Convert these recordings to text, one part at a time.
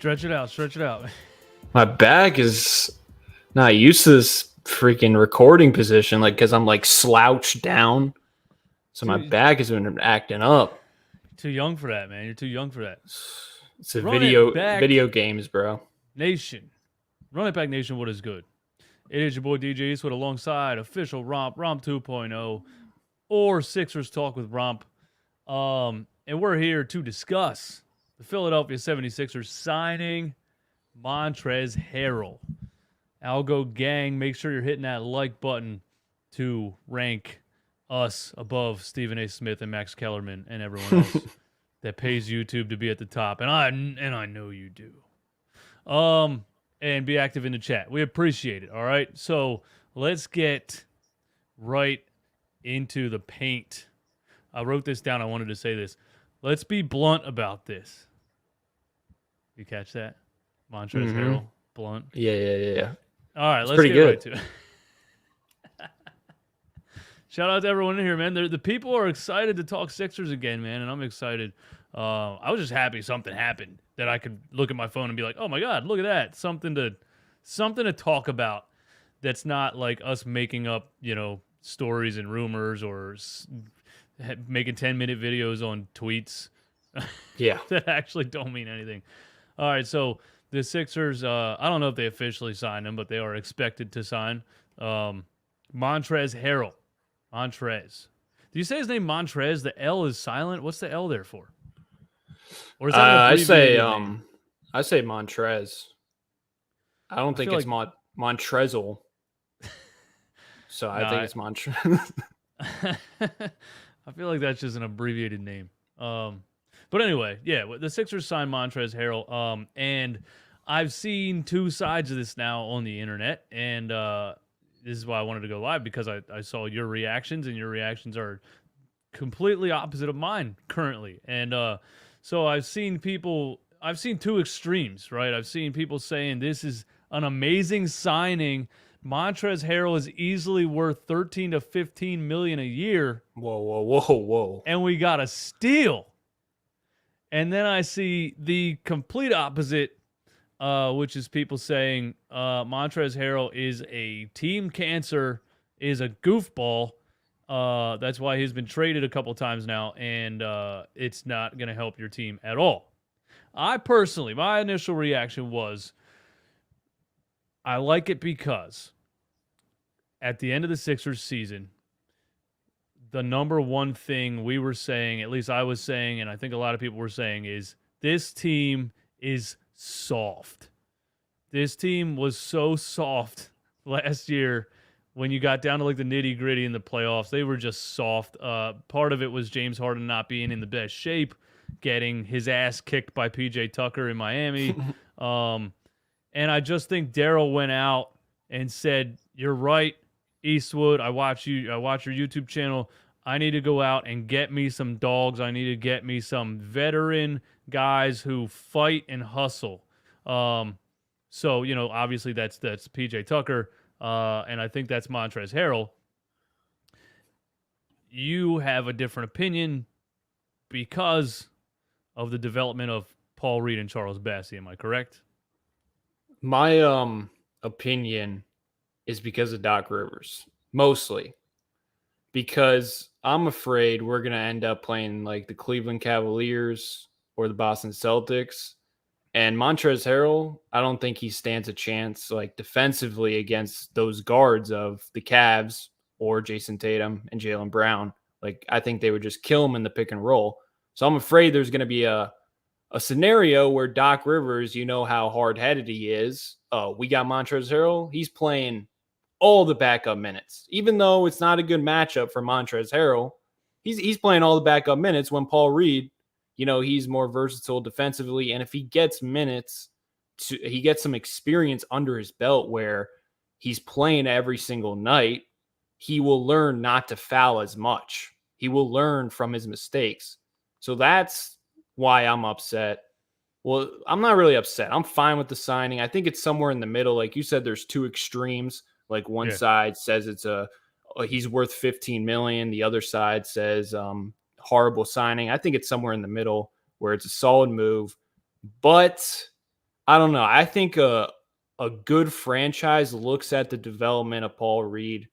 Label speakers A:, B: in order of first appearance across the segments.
A: Stretch it out. Stretch it out.
B: My back is not used to this freaking recording position, like because I'm like slouched down. So my back has been acting up.
A: Too young for that, man. You're too young for that.
B: It's a
A: Run it back,
B: video games, bro.
A: Nation. Run it back, Nation. What is good? It is your boy DJ Eastwood alongside official Romp 2.0, or Sixers Talk with Romp. And we're here to discuss the Philadelphia 76ers signing Montrezl Harrell. Algo gang, make sure you're hitting that like button to rank us above Stephen A. Smith and Max Kellerman and everyone else that pays YouTube to be at the top. And I know you do. And be active in the chat. We appreciate it, all right? So let's get right into the paint. I wrote this down. I wanted to say this. Let's be blunt about this. You catch that? Montrezl Harrell, blunt.
B: Yeah.
A: All right, let's get right to it. Shout out to everyone in here, man. The people are excited to talk Sixers again, man, and I'm excited. I was just happy something happened that I could look at my phone and be like, "Oh my God, look at that! Something to talk about." That's not like us making up, stories and rumors or making 10-minute videos on tweets.
B: Yeah,
A: that actually don't mean anything. All right, so the Sixers, I don't know if they officially signed him, but they are expected to sign Montrezl Harrell. Montrez. Do you say his name Montrez? The L is silent. What's the L there for? Or is that
B: I say Montrez. I don't think it's Montrezl. So I think it's Montrez.
A: I feel like that's just an abbreviated name. But anyway, yeah, the Sixers signed Montrezl Harrell. And I've seen two sides of this now on the internet, and this is why I wanted to go live, because I saw your reactions, and your reactions are completely opposite of mine currently. And so I've seen two extremes, right? I've seen people saying this is an amazing signing. Montrezl Harrell is easily worth 13 to 15 million a year.
B: Whoa.
A: And we got a steal. And then I see the complete opposite, which is people saying Montrezl Harrell is a team cancer, is a goofball. That's why he's been traded a couple times now, and it's not going to help your team at all. My initial reaction was, I like it because at the end of the Sixers season, the number one thing we were saying, at least I was saying, and I think a lot of people were saying, is this team is soft. This team was so soft last year when you got down to like the nitty gritty in the playoffs. They were just soft. Part of it was James Harden not being in the best shape, getting his ass kicked by PJ Tucker in Miami. And I just think Daryl went out and said, "You're right, Eastwood. I watch your YouTube channel. I need to go out and get me some dogs. I need to get me some veteran guys who fight and hustle." So, obviously that's PJ Tucker, and I think that's Montrezl Harrell. You have a different opinion because of the development of Paul Reed and Charles Bassey. Am I correct?
B: My opinion is because of Doc Rivers, mostly. Because I'm afraid we're going to end up playing like the Cleveland Cavaliers or the Boston Celtics. And Montrezl Harrell, I don't think he stands a chance like defensively against those guards of the Cavs or Jason Tatum and Jaylen Brown. Like, I think they would just kill him in the pick and roll. So I'm afraid there's going to be a scenario where Doc Rivers, you know how hard-headed he is. We got Montrezl Harrell. He's playing all the backup minutes. Even though it's not a good matchup for Montrezl Harrell, he's playing all the backup minutes when Paul Reed, he's more versatile defensively. And if he gets minutes, he gets some experience under his belt where he's playing every single night, he will learn not to foul as much. He will learn from his mistakes. So that's why I'm upset. Well, I'm not really upset. I'm fine with the signing. I think it's somewhere in the middle. Like you said, there's two extremes. Like one side says he's worth 15 million. The other side says horrible signing. I think it's somewhere in the middle where it's a solid move. But I don't know. I think a good franchise looks at the development of Paul Reed,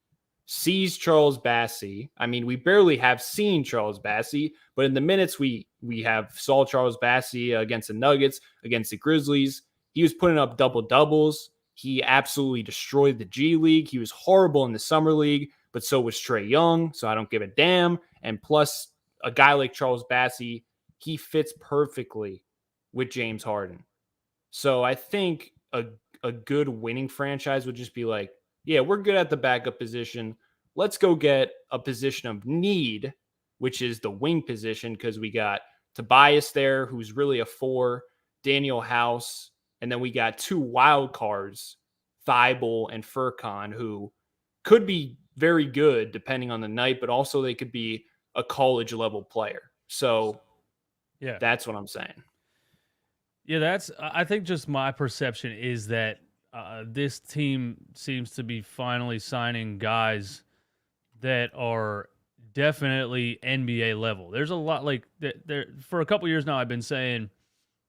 B: sees Charles Bassey. I mean, we barely have seen Charles Bassey, but in the minutes we have saw Charles Bassey against the Nuggets, against the Grizzlies, he was putting up double doubles. He absolutely destroyed the G League. He was horrible in the summer league, but so was Trae Young. So I don't give a damn. And plus, a guy like Charles Bassey, he fits perfectly with James Harden. So I think a good winning franchise would just be like, yeah, we're good at the backup position. Let's go get a position of need, which is the wing position, because we got Tobias there, who's really a 4, Daniel House, and then we got 2 wild cards, Thibault and Furkan, who could be very good depending on the night, but also they could be a college level player. So
A: Yeah.
B: that's what I'm saying.
A: Yeah, I think just my perception is that this team seems to be finally signing guys that are definitely NBA level. There's a lot like there for a couple years now. I've been saying,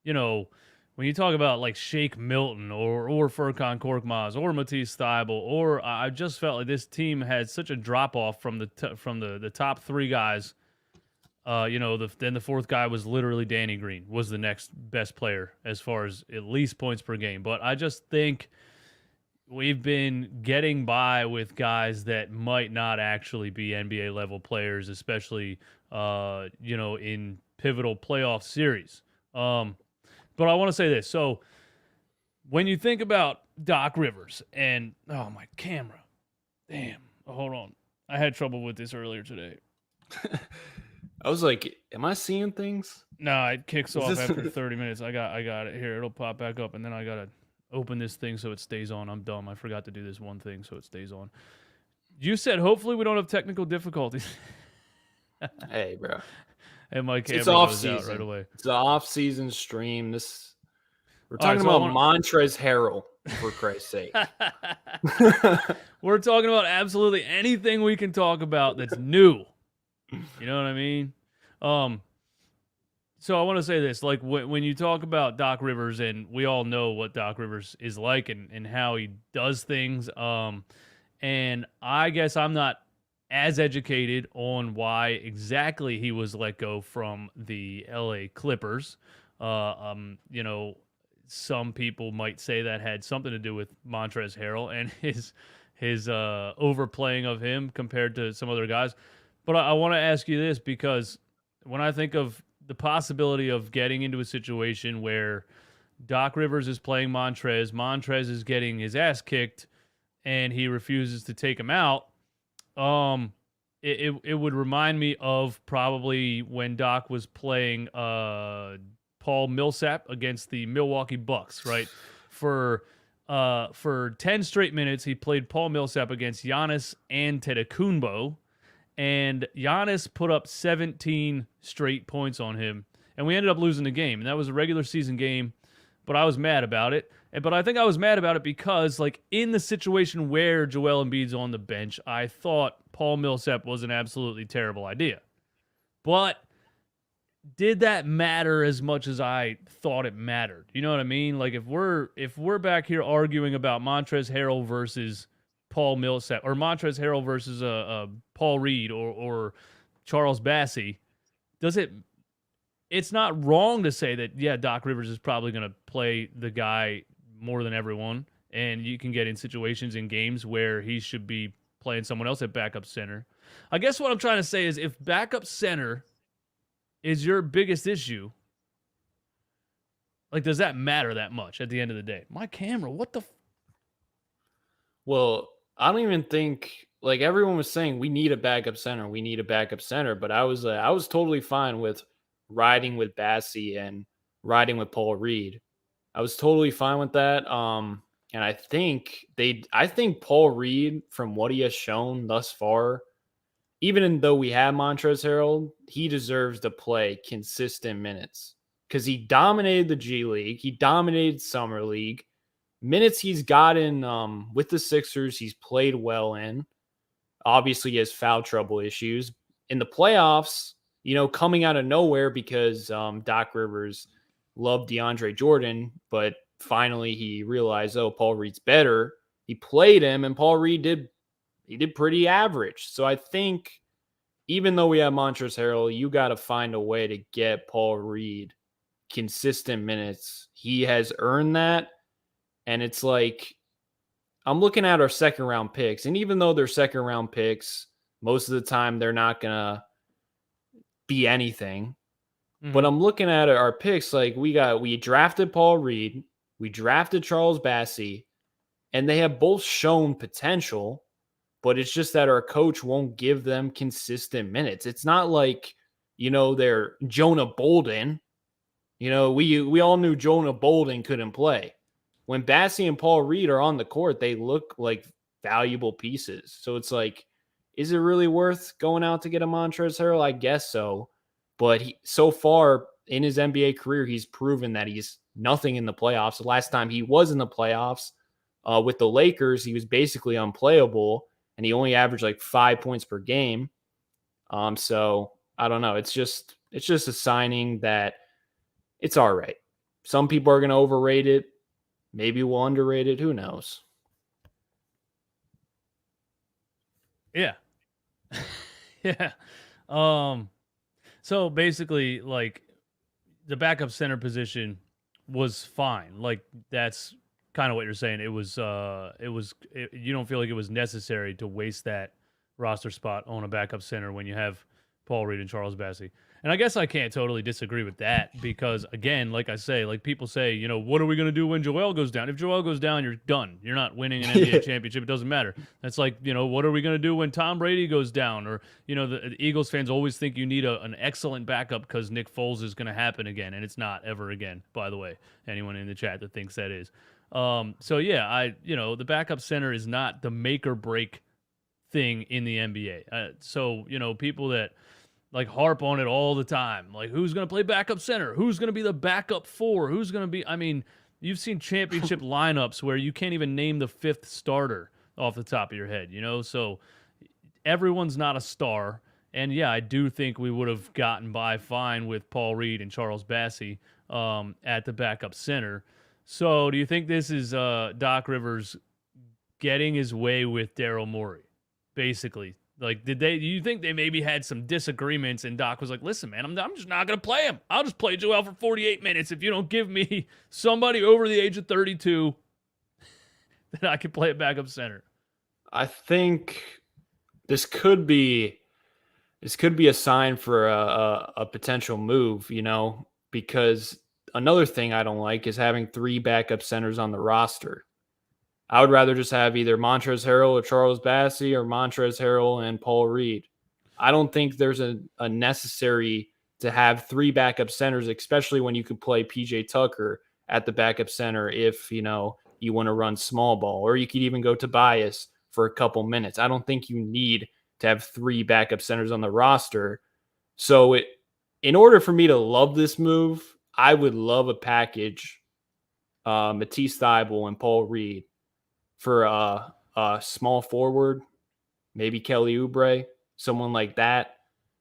A: you know, when you talk about like Shake Milton or Furkan Korkmaz or Matisse Thybulle, or I just felt like this team had such a drop off from the top 3 guys. Then the 4th guy was literally Danny Green, was the next best player as far as at least points per game. But I just think we've been getting by with guys that might not actually be NBA level players, especially in pivotal playoff series. But I want to say this. So when you think about Doc Rivers and my camera, damn, hold on. I had trouble with this earlier today.
B: I was like, am I seeing things?
A: No, it kicks off after 30 minutes. I got it here. It'll pop back up, and then I gotta open this thing so it stays on. I'm dumb. I forgot to do this one thing so it stays on. You said hopefully we don't have technical difficulties.
B: Hey, bro.
A: And my camera
B: It's off
A: goes
B: season
A: out right away.
B: It's an off-season stream. We're talking about Montrezl Harrell, for Christ's sake.
A: We're talking about absolutely anything we can talk about that's new. You know what I mean? So I want to say this, like when you talk about Doc Rivers, and we all know what Doc Rivers is like and how he does things. And I guess I'm not as educated on why exactly he was let go from the LA Clippers. Some people might say that had something to do with Montrezl Harrell and his overplaying of him compared to some other guys. But I want to ask you this, because when I think of the possibility of getting into a situation where Doc Rivers is playing Montrez is getting his ass kicked, and he refuses to take him out, it would remind me of probably when Doc was playing Paul Millsap against the Milwaukee Bucks, right? For 10 straight minutes, he played Paul Millsap against Giannis Antetokounmpo, and Giannis put up 17 straight points on him, and we ended up losing the game. And that was a regular season game, but I was mad about it. But I think I was mad about it because, like, in the situation where Joel Embiid's on the bench, I thought Paul Millsap was an absolutely terrible idea. But did that matter as much as I thought it mattered? You know what I mean? Like, if we're back here arguing about Montrezl Harrell versus Paul Millsap, or Montrezl Harrell versus Paul Reed or Charles Bassey, it's not wrong to say that, yeah, Doc Rivers is probably going to play the guy more than everyone, and you can get in situations in games where he should be playing someone else at backup center. I guess what I'm trying to say is, if backup center is your biggest issue, like, does that matter that much at the end of the day? My camera, what the
B: Well, I don't even think, like, everyone was saying we need a backup center. We need a backup center. But I was totally fine with riding with Bassey and riding with Paul Reed. I was totally fine with that. And I think Paul Reed, from what he has shown thus far, even though we have Montrezl Harrell, he deserves to play consistent minutes because he dominated the G League. He dominated Summer League. Minutes he's gotten with the Sixers, he's played well in. Obviously, he has foul trouble issues. In the playoffs, coming out of nowhere because Doc Rivers loved DeAndre Jordan, but finally he realized, oh, Paul Reed's better. He played him, and Paul Reed did pretty average. So I think even though we have Montrezl Harrell, you got to find a way to get Paul Reed consistent minutes. He has earned that. And it's like, I'm looking at our second round picks. And even though they're second round picks, most of the time they're not going to be anything. But I'm looking at our picks like we drafted Paul Reed, we drafted Charles Bassey, and they have both shown potential, but it's just that our coach won't give them consistent minutes. It's not like, they're Jonah Bolden. We all knew Jonah Bolden couldn't play. When Bassey and Paul Reed are on the court, they look like valuable pieces. So it's like, is it really worth going out to get a Montrezl Harrell? I guess so. But so far in his NBA career, he's proven that he's nothing in the playoffs. The last time he was in the playoffs with the Lakers, he was basically unplayable, and he only averaged like 5 points per game. So I don't know. It's just a signing that it's all right. Some people are going to overrate it. Maybe we'll underrate it. Who knows?
A: Yeah. Yeah. So basically, like, the backup center position was fine. Like, that's kind of what you're saying. You don't feel like it was necessary to waste that roster spot on a backup center when you have Paul Reed and Charles Bassey. And I guess I can't totally disagree with that because, again, like I say, like people say, what are we going to do when Joel goes down? If Joel goes down, you're done. You're not winning an NBA championship. It doesn't matter. That's like, what are we going to do when Tom Brady goes down? Or, the Eagles fans always think you need an excellent backup because Nick Foles is going to happen again. And it's not ever again, by the way. Anyone in the chat that thinks that is. So, yeah, the backup center is not the make or break thing in the NBA. So, people that like harp on it all the time. Like, who's going to play backup center? Who's going to be the backup four? Who's going to be, you've seen championship lineups where you can't even name the fifth starter off the top of your head, So everyone's not a star. And yeah, I do think we would have gotten by fine with Paul Reed and Charles Bassey at the backup center. So do you think this is Doc Rivers getting his way with Daryl Morey, basically? Like, do you think they maybe had some disagreements and Doc was like, listen, man, I'm just not going to play him. I'll just play Joel for 48 minutes if you don't give me somebody over the age of 32 that I can play at backup center.
B: I think this could be a sign for a potential move, because another thing I don't like is having 3 backup centers on the roster. I would rather just have either Montrezl Harrell or Charles Bassey or Montrezl Harrell and Paul Reed. I don't think there's a necessary to have 3 backup centers, especially when you could play PJ Tucker at the backup center if, you want to run small ball, or you could even go Tobias for a couple minutes. I don't think you need to have 3 backup centers on the roster. So in order for me to love this move, I would love a package, Matisse Thybulle and Paul Reed, for a small forward, maybe Kelly Oubre, someone like that,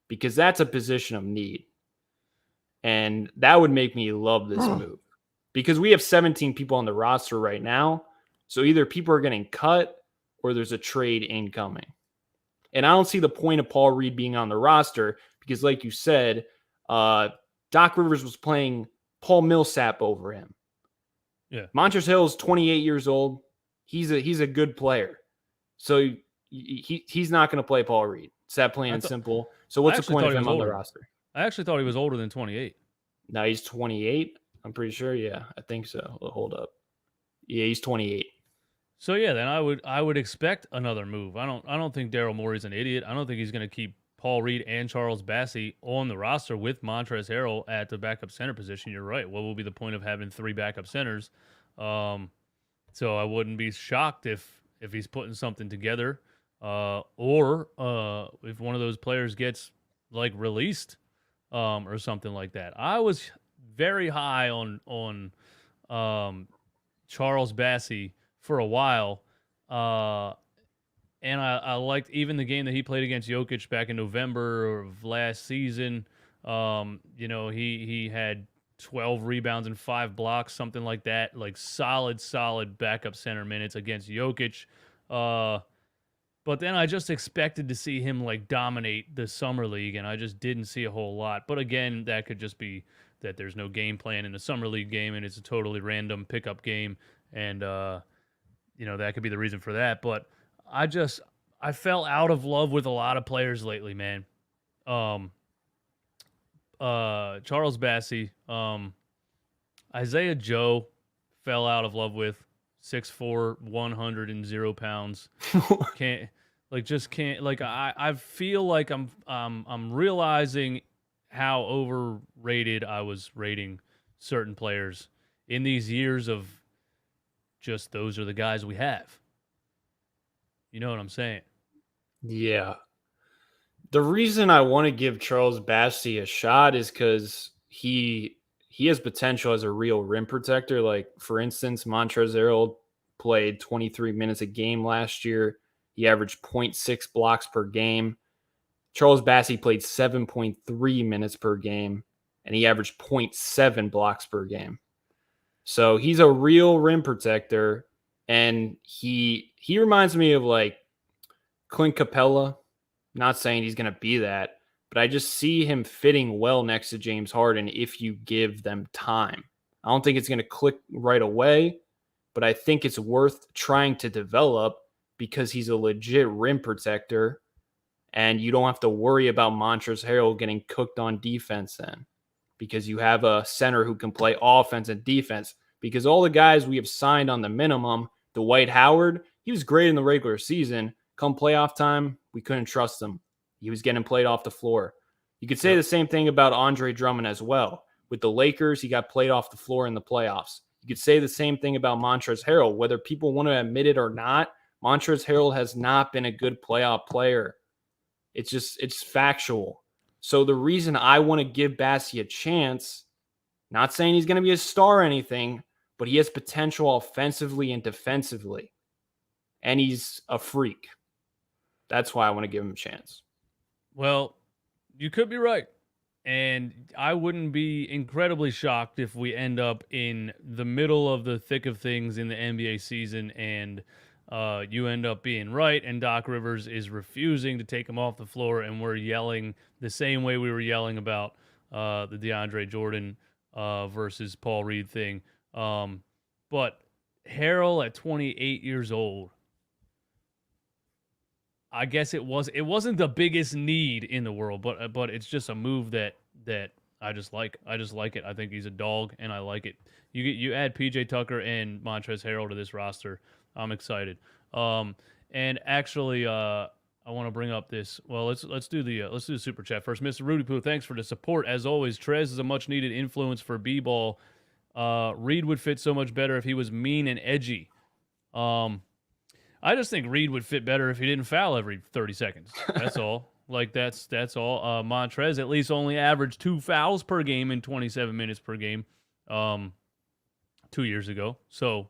B: because that's a position of need. And that would make me love this move because we have 17 people on the roster right now. So either people are getting cut or there's a trade incoming. And I don't see the point of Paul Reed being on the roster because, like you said, Doc Rivers was playing Paul Millsap over him.
A: Yeah.
B: Montrezl Harrell is 28 years old. He's a good player. So he's not going to play Paul Reed. It's that plain and simple. So what's the point of him on the roster?
A: I actually thought he was older than 28.
B: Now he's 28. I'm pretty sure. Yeah, I think so. Hold up. Yeah, he's 28.
A: So yeah, then I would expect another move. I don't think Daryl Morey's an idiot. I don't think he's going to keep Paul Reed and Charles Bassey on the roster with Montrezl Harrell at the backup center position. You're right. What will be the point of having 3 backup centers? So I wouldn't be shocked if he's putting something together, or if one of those players gets like released, or something like that. I was very high on Charles Bassey for a while, and I liked even the game that he played against Jokic back in November of last season. He had 12 rebounds and 5 blocks, something like that. Like solid backup center minutes against Jokic. But then I just expected to see him like dominate the summer league, and I just didn't see a whole lot. But again, that could just be that there's no game plan in the summer league game, and it's a totally random pickup game, and that could be the reason for that. But I fell out of love with a lot of players lately, man. Um, Charles Bassey, Isaiah Joe, fell out of love with. 6'4", 100 pounds. Can't I feel like I'm realizing how overrated I was rating certain players in these years of just those are the guys we have. You know what I'm saying?
B: Yeah. The reason I want to give Charles Bassey a shot is because he has potential as a real rim protector. Like, for instance, Montrezl Harrell played 23 minutes a game last year. He averaged 0.6 blocks per game. Charles Bassey played 7.3 minutes per game, and he averaged 0.7 blocks per game. So he's a real rim protector, and he reminds me of like Clint Capella. Not saying he's going to be that, but I just see him fitting well next to James Harden if you give them time. I don't think it's going to click right away, but I think it's worth trying to develop because he's a legit rim protector, and you don't have to worry about Montrezl Harrell getting cooked on defense then because you have a center who can play offense and defense. Because all the guys we have signed on the minimum, Dwight Howard, he was great in the regular season. Come playoff time, we couldn't trust him. He was getting played off the floor. You could say the same thing about Andre Drummond as well. With the Lakers, he got played off the floor in the playoffs. You could say the same thing about Montrezl Harrell. Whether people want to admit it or not, Montrezl Harrell has not been a good playoff player. It's factual. So the reason I want to give Bassey a chance, not saying he's going to be a star or anything, but he has potential offensively and defensively. And he's a freak. That's why I want to give him a chance.
A: Well, you could be right. And I wouldn't be incredibly shocked if we end up in the middle of the thick of things in the NBA season and you end up being right and Doc Rivers is refusing to take him off the floor and we're yelling the same way we were yelling about the DeAndre Jordan versus Paul Reed thing. But Harrell at 28 years old, I guess it wasn't the biggest need in the world, but it's just a move that I just like. I just like it. I think he's a dog, and I like it. You add PJ Tucker and Montrezl Harrell to this roster, I'm excited. And actually, I want to bring up this. Well, let's do the super chat first. Mr. Rudy Poo, thanks for the support as always. Trez is a much needed influence for b-ball. Reed would fit so much better if he was mean and edgy. I just think Reed would fit better if he didn't foul every 30 seconds. That's all. That's all. Montrez at least only averaged 2 fouls per game in 27 minutes per game 2 years ago. So,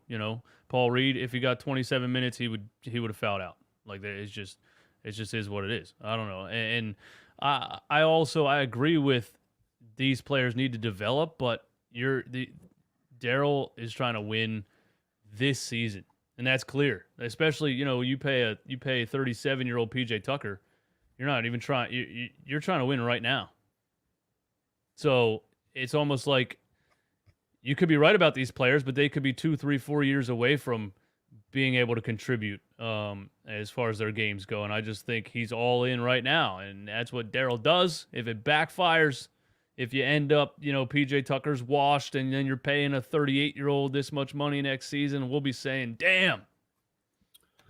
A: Paul Reed, if he got 27 minutes, he would have fouled out. Like that, it just is what it is. I don't know. And I agree with these players need to develop, but Daryl is trying to win this season. And that's clear. Especially, you pay a 37-year-old PJ Tucker. You're not even trying. You're trying to win right now. So it's almost like you could be right about these players, but they could be 2, 3, 4 years away from being able to contribute as far as their games go. And I just think he's all in right now, and that's what Daryl does. If it backfires, if you end up, PJ Tucker's washed and then you're paying a 38-year-old this much money next season, we'll be saying, damn.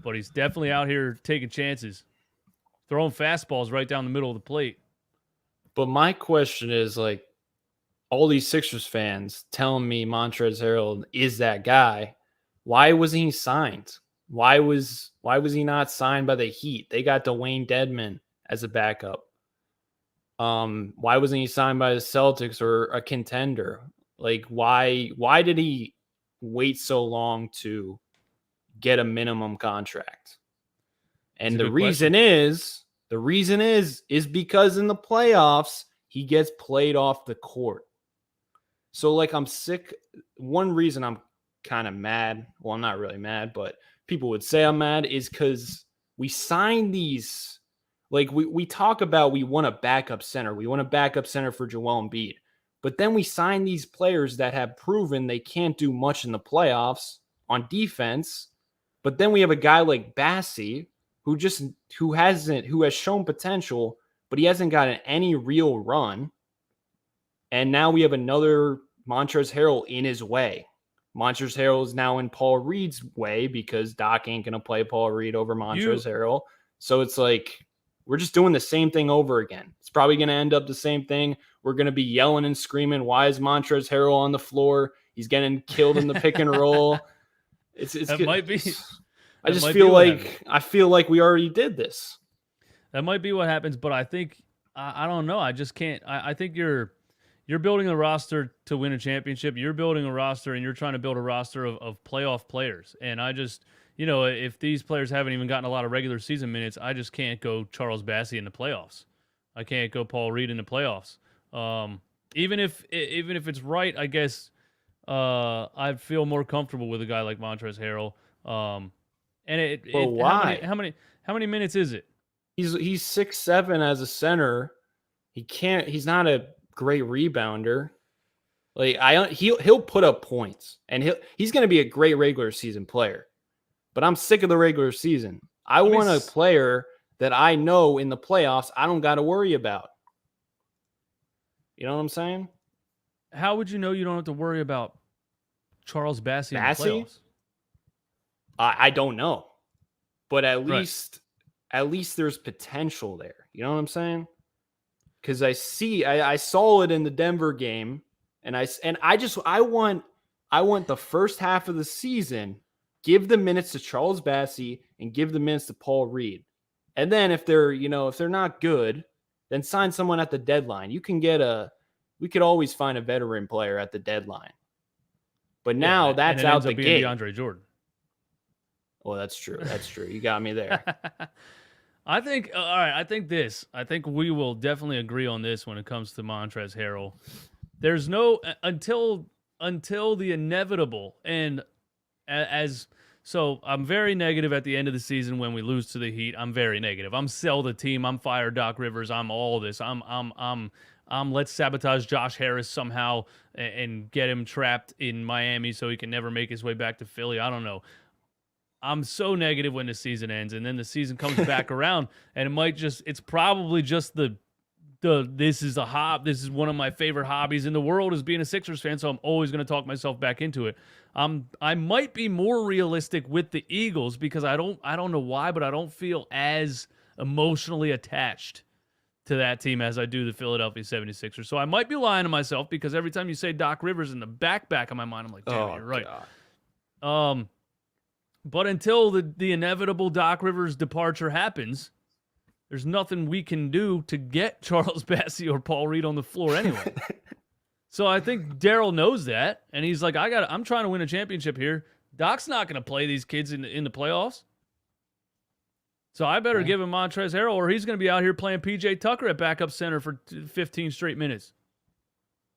A: But he's definitely out here taking chances, throwing fastballs right down the middle of the plate.
B: But my question is, like, all these Sixers fans telling me Montrezl Harrell is that guy. Why wasn't he signed? Why was he not signed by the Heat? They got Dwayne Dedmon as a backup. Why wasn't he signed by the Celtics or a contender? Like, why did he wait so long to get a minimum contract? And the reason is because in the playoffs, he gets played off the court. So like I'm sick. One reason I'm kind of mad, well, I'm not really mad, but people would say I'm mad, is because we signed these. Like we talk about we want a backup center. We want a backup center for Joel Embiid. But then we sign these players that have proven they can't do much in the playoffs on defense. But then we have a guy like Bassie who has shown potential, but he hasn't gotten any real run. And now we have another Montrezl Harrell in his way. Montrezl Harrell is now in Paul Reed's way because Doc ain't going to play Paul Reed over Montrezl Harrell. So it's like we're just doing the same thing over again. It's probably going to end up the same thing. We're going to be yelling and screaming, why is Montrezl Harrell on the floor? He's getting killed in the pick and roll. It's
A: that might be.
B: I just feel like we already did this.
A: That might be what happens, but I think I don't know. I just can't. I think you're building a roster to win a championship. You're building a roster, and you're trying to build a roster of playoff players. And I just, if these players haven't even gotten a lot of regular season minutes, I just can't go Charles Bassey in the playoffs. I can't go Paul Reed in the playoffs. Even if it's right, I guess I feel more comfortable with a guy like Montrezl Harrell.
B: Why?
A: How many minutes is it?
B: He's 6'7" as a center. He's not a great rebounder. Like he'll put up points, and he's going to be a great regular season player. But I'm sick of the regular season. I want a player that I know in the playoffs I don't got to worry about. You know what I'm saying?
A: How would you know you don't have to worry about Charles Bassey in the playoffs?
B: I don't know, but at least there's potential there. You know what I'm saying? Because I saw it in the Denver game, and I want the first half of the season, give the minutes to Charles Bassey and give the minutes to Paul Reed, and then if they're not good, then sign someone at the deadline. We could always find a veteran player at the deadline, but now that's out the gate.
A: DeAndre Jordan.
B: Well, that's true. That's true. You got me there.
A: I think, all right, I think we will definitely agree on this when it comes to Montrezl Harrell. There's no, until the inevitable, and so I'm very negative at the end of the season when we lose to the Heat. I'm very negative. I'm sell the team. I'm fire Doc Rivers. I'm all this. I'm let's sabotage Josh Harris somehow and get him trapped in Miami so he can never make his way back to Philly. I don't know. I'm so negative when the season ends, and then the season comes back around, and it's probably just this is one of my favorite hobbies in the world is being a Sixers fan, so I'm always going to talk myself back into it. I might be more realistic with the Eagles because I don't know why, but I don't feel as emotionally attached to that team as I do the Philadelphia 76ers. So I might be lying to myself because every time you say Doc Rivers in the back of my mind, I'm like, damn, you're right. God. But until the inevitable Doc Rivers departure happens, there's nothing we can do to get Charles Bassey or Paul Reed on the floor anyway. So I think Daryl knows that, and he's like, I'm trying to win a championship here. Doc's not going to play these kids in the playoffs. So I better give him Montrezl Harrell, or he's going to be out here playing P.J. Tucker at backup center for 15 straight minutes.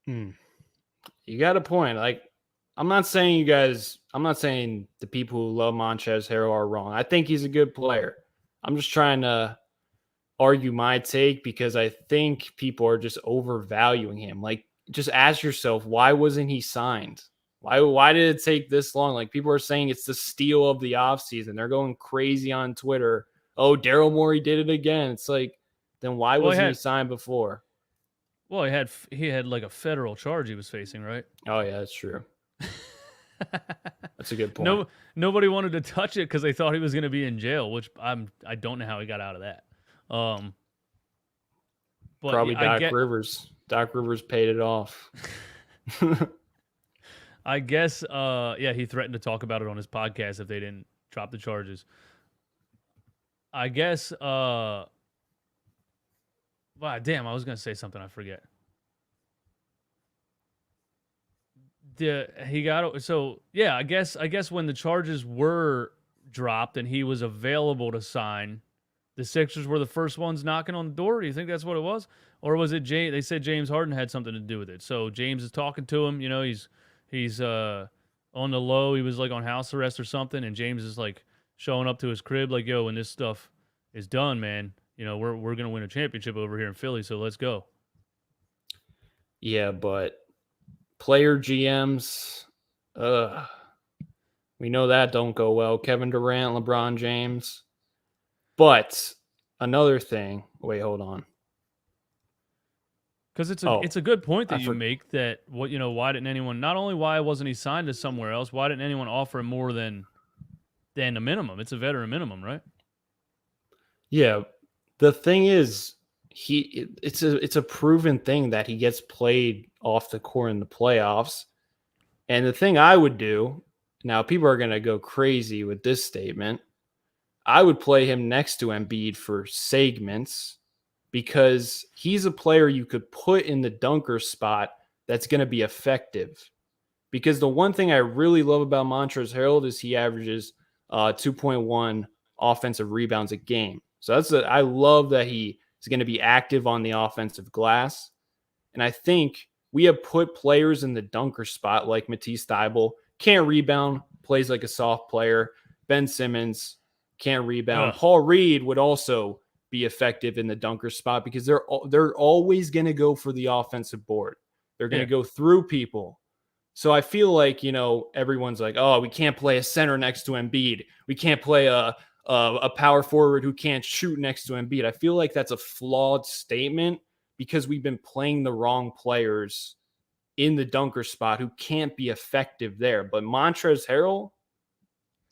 B: You got a point. Like, I'm not saying the people who love Montrezl Harrell are wrong. I think he's a good player. I'm just trying to argue my take because I think people are just overvaluing him. Like, just ask yourself, why wasn't he signed? Why did it take this long? Like, people are saying it's the steal of the offseason. They're going crazy on Twitter. Oh, Daryl Morey did it again. It's like, then why wasn't he signed before?
A: Well, he had like a federal charge he was facing, right?
B: Oh, yeah, that's true. That's a good point.
A: Nobody wanted to touch it because they thought he was going to be in jail, which I don't know how he got out of that. But
B: probably Rivers. Doc Rivers paid it off.
A: I guess, he threatened to talk about it on his podcast if they didn't drop the charges. I guess, wow, damn, I was going to say something, I forget. I guess when the charges were dropped and he was available to sign, the Sixers were the first ones knocking on the door? Do you think that's what it was? Or was it They said James Harden had something to do with it. So James is talking to him. He's on the low. He was like on house arrest or something, and James is like showing up to his crib like, "Yo, when this stuff is done, man, we're gonna win a championship over here in Philly. So let's go."
B: Yeah, but player GMs, we know that don't go well. Kevin Durant, LeBron James. But another thing, wait, hold on.
A: Because it's a good point that you make that why didn't anyone, not only why wasn't he signed to somewhere else, why didn't anyone offer him more than a minimum? It's a veteran minimum, right?
B: Yeah. The thing is, it's a proven thing that he gets played off the court in the playoffs. And the thing I would do, now people are going to go crazy with this statement, I would play him next to Embiid for segments because he's a player you could put in the dunker spot that's going to be effective. Because the one thing I really love about Montrezl Harrell is he averages 2.1 offensive rebounds a game. So I love that he is going to be active on the offensive glass. And I think we have put players in the dunker spot like Matisse Thybulle, can't rebound, plays like a soft player. Ben Simmons can't rebound.
A: Ugh.
B: Paul Reed would also be effective in the dunker spot because they're always going to go for the offensive board. They're going to go through people. So I feel like, everyone's like, oh, we can't play a center next to Embiid. We can't play a power forward who can't shoot next to Embiid. I feel like that's a flawed statement because we've been playing the wrong players in the dunker spot who can't be effective there. But Montrezl Harrell,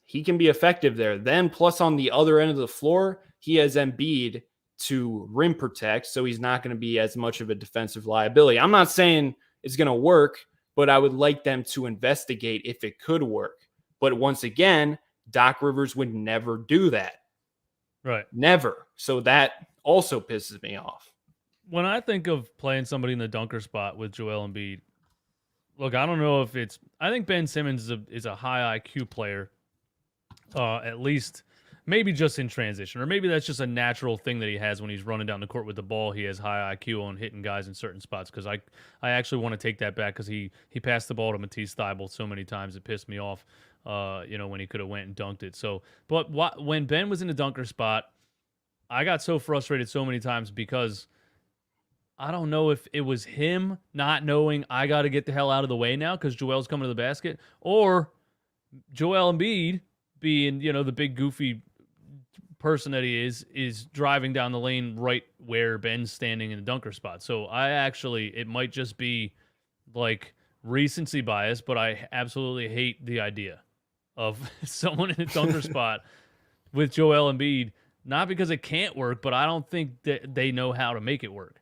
B: he can be effective there. Then plus on the other end of the floor, he has Embiid to rim protect, so he's not going to be as much of a defensive liability. I'm not saying it's going to work, but I would like them to investigate if it could work. But once again, Doc Rivers would never do that.
A: Right.
B: Never. So that also pisses me off.
A: When I think of playing somebody in the dunker spot with Joel Embiid, look, I don't know if I think Ben Simmons is a high IQ player, at least maybe just in transition, or maybe that's just a natural thing that he has when he's running down the court with the ball. He has high IQ on hitting guys in certain spots because I actually want to take that back because he passed the ball to Matisse Thybulle so many times it pissed me off, when he could have went and dunked it. So, but when Ben was in the dunker spot, I got so frustrated so many times because I don't know if it was him not knowing I got to get the hell out of the way now because Joel's coming to the basket, or Joel Embiid being, the big goofy person that he is driving down the lane right where Ben's standing in the dunker spot. So it might just be like recency bias, but I absolutely hate the idea of someone in a dunker spot with Joel Embiid, not because it can't work, but I don't think that they know how to make it work.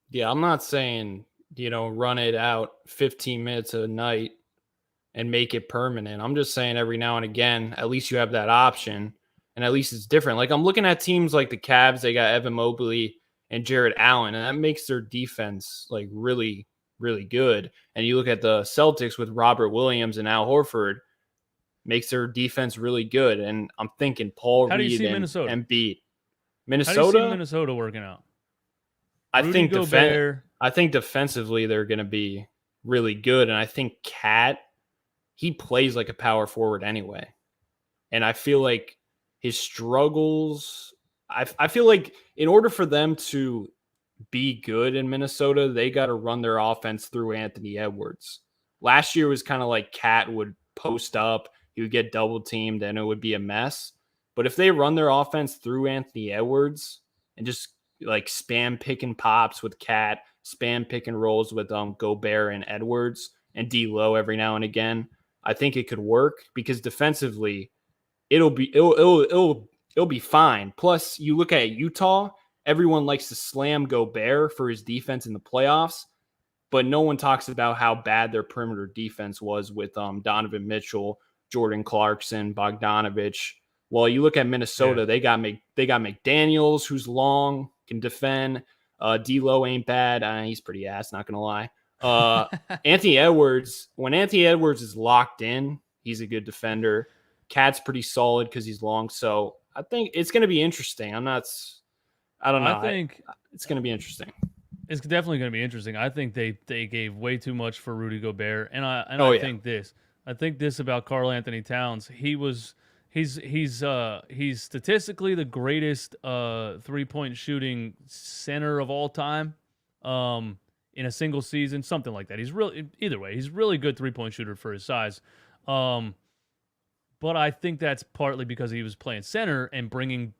B: Yeah, I'm not saying, run it out 15 minutes a night and make it permanent. I'm just saying every now and again, at least you have that option. And at least it's different. Like I'm looking at teams like the Cavs, they got Evan Mobley and Jared Allen, and that makes their defense like really, really good. And you look at the Celtics with Robert Williams and Al Horford, makes their defense really good. And I'm thinking Paul Reed and Embiid. Minnesota?
A: How do you see Minnesota working out?
B: I think defensively they're going to be really good. And I think Cat, he plays like a power forward anyway. And I feel like his struggles, I feel like in order for them to be good in Minnesota, they got to run their offense through Anthony Edwards. Last year was kind of like Cat would post up, he would get double teamed, and it would be a mess. But if they run their offense through Anthony Edwards and just like spam pick and pops with Cat, spam pick and rolls with Gobert and Edwards and D'Lo every now and again, I think it could work because defensively it'll be fine. Plus, you look at Utah, everyone likes to slam Gobert for his defense in the playoffs, but no one talks about how bad their perimeter defense was with Donovan Mitchell, Jordan Clarkson, Bogdanovich. Well, you look at Minnesota, they got McDaniels, who's long, can defend. D'Lo ain't bad. He's pretty ass, not gonna lie. Anthony Edwards, when Anthony Edwards is locked in, he's a good defender. Cat's pretty solid because he's long. So I think it's going to be interesting. I don't know.
A: I think
B: It's going to be interesting.
A: it's definitely going to be interesting. I think they gave way too much for Rudy Gobert, and
B: Oh,
A: I
B: yeah.
A: think this. I think this about Karl Anthony Towns. He's statistically the greatest 3-point shooting center of all time. In a single season, something like that. He's really either way. He's really good 3-point shooter for his size. But I think that's partly because he was playing center and bringing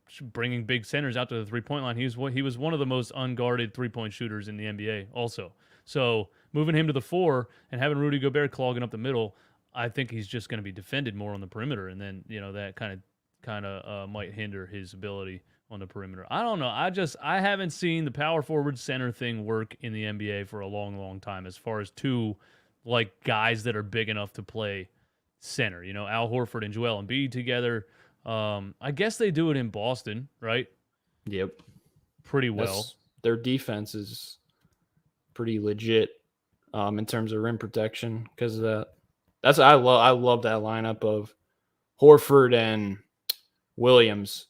A: big centers out to the 3-point line. He was one of the most unguarded 3-point shooters in the NBA also. So moving him to the 4 and having Rudy Gobert clogging up the middle, I think he's just going to be defended more on the perimeter, and then that kind of might hinder his ability on the perimeter. I don't know. I haven't seen the power forward center thing work in the NBA for a long, long time. As far as two like guys that are big enough to play center, Al Horford and Joel Embiid together. I guess they do it in Boston, right?
B: Yep.
A: Pretty well.
B: Their defense is pretty legit in terms of rim protection because of that. I love that lineup of Horford and Williams.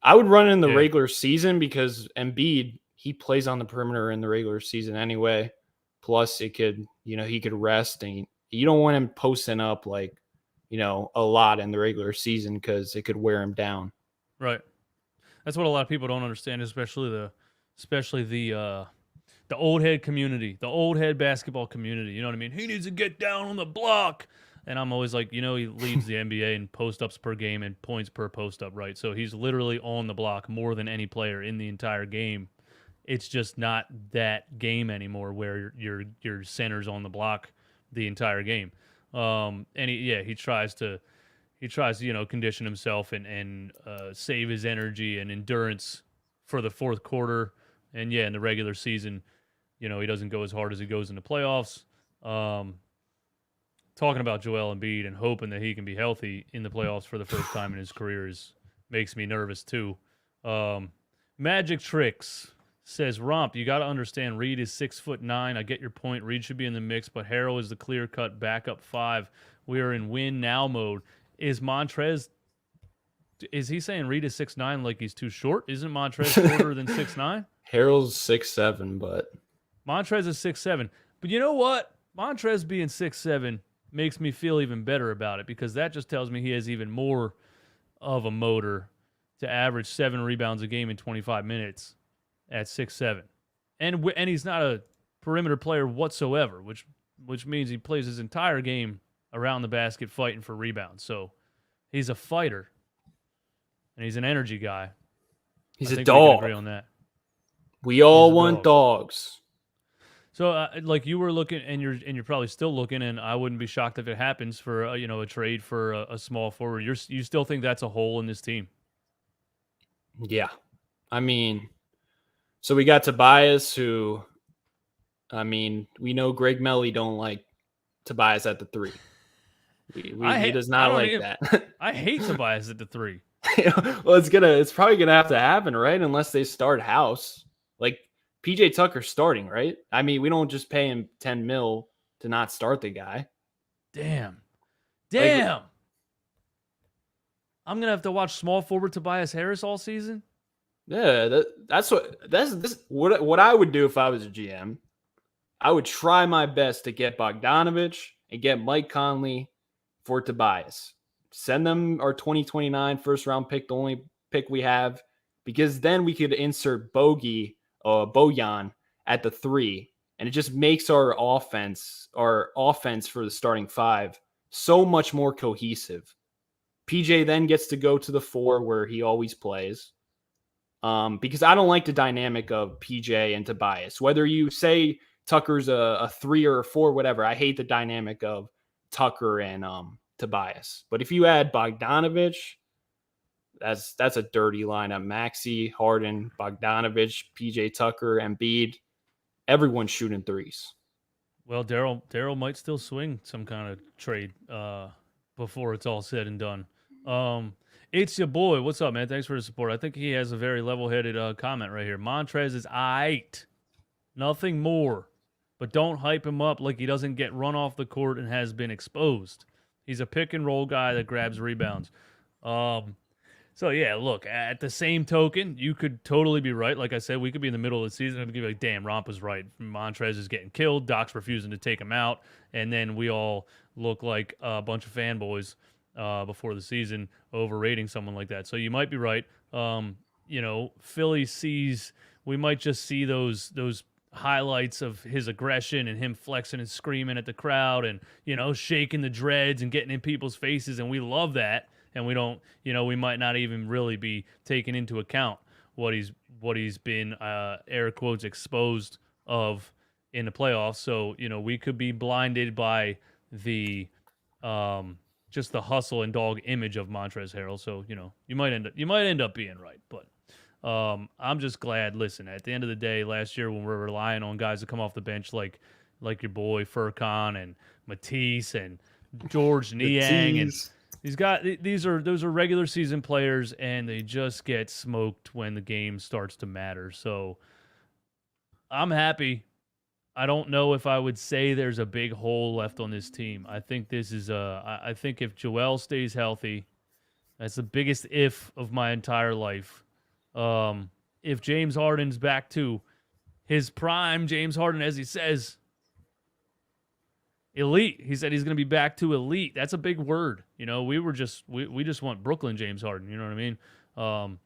B: I would run it in the regular season because Embiid, he plays on the perimeter in the regular season anyway. Plus, it could, he could rest, and you don't want him posting up like, a lot in the regular season because it could wear him down.
A: Right. That's what a lot of people don't understand, especially the old head community, the old head basketball community. You know what I mean? He needs to get down on the block. And I'm always like, he leads the NBA in post-ups per game and points per post-up, right? So he's literally on the block more than any player in the entire game. It's just not that game anymore where your center's on the block the entire game. And he tries to condition himself and save his energy and endurance for the fourth quarter. And in the regular season, he doesn't go as hard as he goes in the playoffs. Talking about Joel Embiid and hoping that he can be healthy in the playoffs for the first time in his career makes me nervous too. Magic Tricks says, Romp, you got to understand Reed is 6'9". I get your point. Reed should be in the mix, but Harrell is the clear-cut backup 5. We are in win now mode. Is he saying Reed is 6'9" like he's too short? Isn't Montrezl shorter than 6'9"?
B: Harrell's 6'7", but
A: Montrezl is 6'7". But you know what? Montrezl being 6'7" makes me feel even better about it because that just tells me he has even more of a motor to average 7 rebounds a game in 25 minutes at 6'7". And he's not a perimeter player whatsoever, which means he plays his entire game around the basket fighting for rebounds. So he's a fighter, and he's an energy guy.
B: He's a dog.
A: We can agree on that.
B: We all want dogs.
A: So, like you were looking, and you're probably still looking, and I wouldn't be shocked if it happens for a trade for a small forward. You still think that's a hole in this team?
B: Yeah, I mean, so we got Tobias, who, I mean, we know Greg Melly don't like Tobias at the 3. He does not like that.
A: I hate Tobias at the 3.
B: Well, it's probably gonna have to happen, right? Unless they start House. Like PJ Tucker's starting, right? I mean, we don't just pay him $10 million to not start the guy.
A: Damn. I'm gonna have to watch small forward Tobias Harris all season.
B: Yeah, that's what I would do if I was a GM. I would try my best to get Bogdanovich and get Mike Conley for Tobias. Send them our 2029 first round pick, the only pick we have, because then we could insert Bojan at the 3, and it just makes our offense for the starting 5 so much more cohesive. PJ then gets to go to the 4 where he always plays. Because I don't like the dynamic of PJ and Tobias. Whether you say Tucker's a 3 or a 4, whatever, I hate the dynamic of Tucker and Tobias. But if you add Bogdanovich, that's a dirty lineup. Maxey, Harden, Bogdanovich, PJ Tucker, Embiid, everyone's shooting 3s.
A: Well, Daryl might still swing some kind of trade before it's all said and done. It's your boy. What's up, man? Thanks for the support. I think he has a very level-headed comment right here. Montrez is aight. Nothing more. But don't hype him up like he doesn't get run off the court and has been exposed. He's a pick-and-roll guy that grabs rebounds. So yeah, look, at the same token, you could totally be right. Like I said, we could be in the middle of the season and be like, damn, Romp was right. Montrez is getting killed. Doc's refusing to take him out. And then we all look like a bunch of fanboys before the season overrating someone like that. So you might be right. Philly sees, we might just see those highlights of his aggression and him flexing and screaming at the crowd and, shaking the dreads and getting in people's faces. And we love that. And we don't, we might not even really be taking into account what he's been air quotes exposed of in the playoffs. So we could be blinded by the just the hustle and dog image of Montrezl Harrell. So you might end up being right, but I'm just glad. Listen, at the end of the day, last year when we're relying on guys to come off the bench like your boy Furkan and Matisse and George Niang and those are regular season players, and they just get smoked when the game starts to matter. So I'm happy. I don't know if I would say there's a big hole left on this team. I think this is I think if Joel stays healthy, that's the biggest if of my entire life. If James Harden's back to his prime, James Harden, as he says, elite. He said he's going to be back to elite. That's a big word. We just want Brooklyn James Harden. You know what I mean?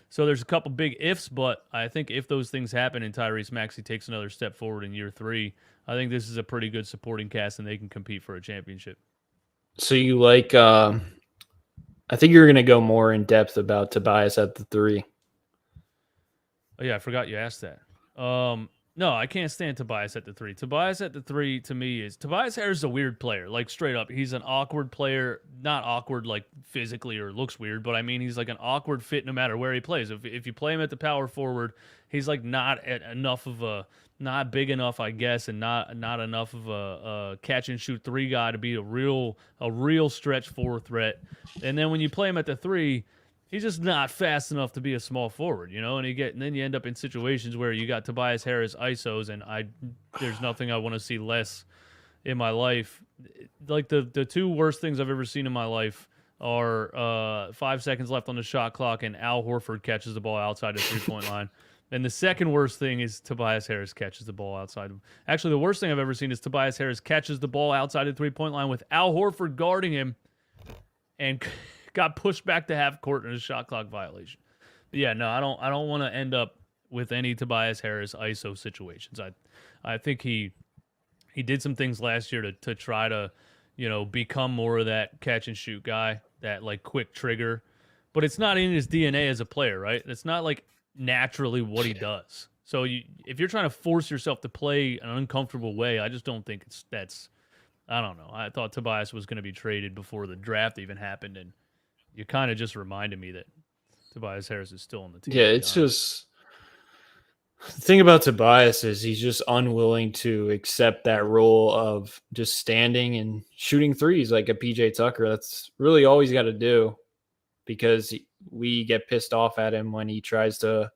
A: So there's a couple big ifs, but I think if those things happen and Tyrese Maxey takes another step forward in year 3, I think this is a pretty good supporting cast and they can compete for a championship.
B: So you like, I think you're going to go more in depth about Tobias at the 3.
A: Oh yeah, I forgot you asked that. No, I can't stand Tobias at the 3. Tobias at the 3 to me is Tobias Harris is a weird player. Like straight up, he's an awkward player. Not awkward like physically or looks weird, but I mean he's like an awkward fit no matter where he plays. If you play him at the power forward, he's like not big enough, I guess, and not enough of a catch and shoot 3 guy to be a real stretch 4 threat. And then when you play him at the 3. He's just not fast enough to be a small forward, and then you end up in situations where you got Tobias Harris ISOs, and there's nothing I want to see less in my life. Like the 2 worst things I've ever seen in my life are 5 seconds left on the shot clock, and Al Horford catches the ball outside the 3-point line. And the second worst thing is Tobias Harris catches the ball outside. Actually, the worst thing I've ever seen is Tobias Harris catches the ball outside the 3-point line with Al Horford guarding him, and got pushed back to half court in a shot clock violation. But yeah, no, I don't want to end up with any Tobias Harris ISO situations. I think he did some things last year to try to, become more of that catch and shoot guy, that like quick trigger. But it's not in his DNA as a player, right? It's not like naturally what he does. So if you're trying to force yourself to play an uncomfortable way, I just don't think that's I don't know. I thought Tobias was going to be traded before the draft even happened, and you kind of just reminded me that Tobias Harris is still on the team.
B: Yeah, it's just the thing about Tobias is he's just unwilling to accept that role of just standing and shooting threes like a PJ Tucker. That's really all he's got to do, because we get pissed off at him when he tries to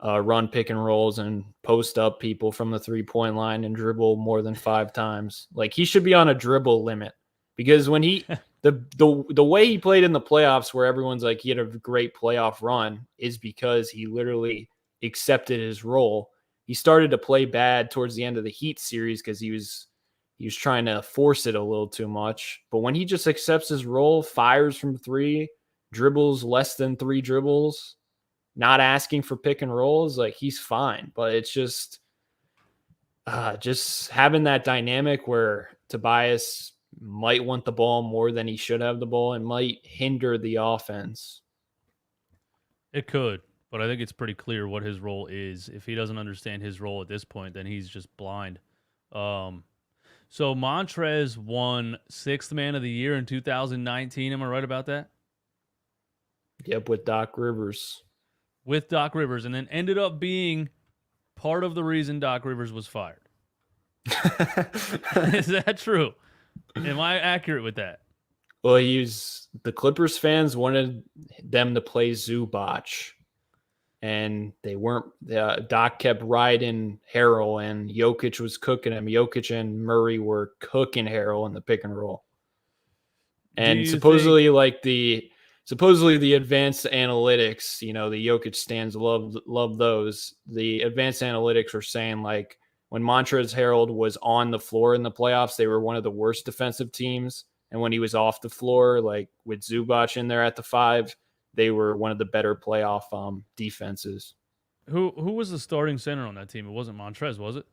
B: run pick and rolls and post up people from the 3-point line and dribble more than 5 times. Like, he should be on a dribble limit, because when he the way he played in the playoffs, where everyone's like he had a great playoff run, is because he literally accepted his role. He started to play bad towards the end of the Heat series because he was trying to force it a little too much. But when he just accepts his role, fires from 3, dribbles less than 3 dribbles, not asking for pick and rolls, like, he's fine. But it's just having that dynamic where Tobias might want the ball more than he should have the ball and might hinder the offense.
A: It could, but I think it's pretty clear what his role is. If he doesn't understand his role at this point, then he's just blind. So Montrez won 6th Man of the Year in 2019. Am I right about that?
B: Yep, with Doc Rivers.
A: With Doc Rivers, and then ended up being part of the reason Doc Rivers was fired. Is that true? Am I accurate with that?
B: Well, the Clippers fans wanted them to play Zubac, and they weren't. Doc kept riding Harrell, and Jokic was cooking him. Jokic and Murray were cooking Harrell in the pick and roll. And supposedly, supposedly the advanced analytics, the Jokic stands love those. The advanced analytics were saying like when Montrezl Harrell was on the floor in the playoffs, they were one of the worst defensive teams. And when he was off the floor, like with Zubac in there at the 5, they were one of the better playoff defenses.
A: Who was the starting center on that team? It wasn't Montrez, was it?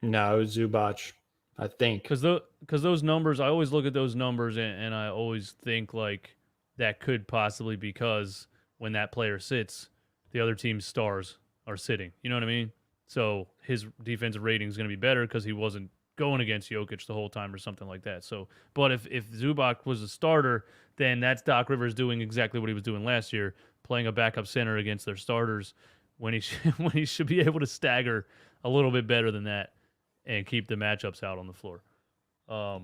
B: No, it was Zubac, I think.
A: Because those numbers, I always look at those numbers and I always think like that could possibly because when that player sits, the other team's stars are sitting. You know what I mean? So his defensive rating is going to be better because he wasn't going against Jokic the whole time or something like that. So, but if Zubac was a starter, then that's Doc Rivers doing exactly what he was doing last year, playing a backup center against their starters when he when he should be able to stagger a little bit better than that and keep the matchups out on the floor.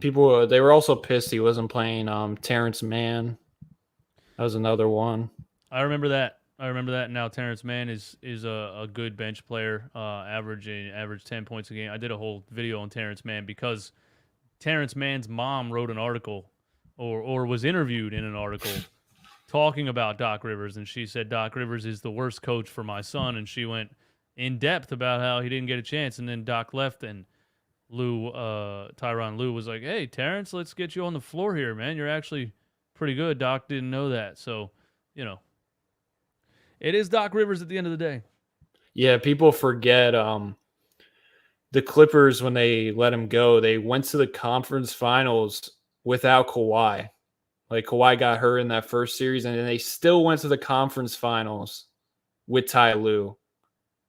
B: People they were also pissed he wasn't playing Terrence Mann. That was another one.
A: I remember that. Now Terrence Mann is a good bench player, average 10 points a game. I did a whole video on Terrence Mann because Terrence Mann's mom wrote an article or was interviewed in an article talking about Doc Rivers, and she said Doc Rivers is the worst coach for my son, and she went in depth about how he didn't get a chance, and then Doc left, and Tyronn Lue was like, "Hey, Terrence, let's get you on the floor here, man. You're actually pretty good." Doc didn't know that, so it is Doc Rivers at the end of the day.
B: Yeah, people forget the Clippers when they let him go. They went to the conference finals without Kawhi. Like Kawhi got hurt in that first series, and then they still went to the conference finals with Ty Lue,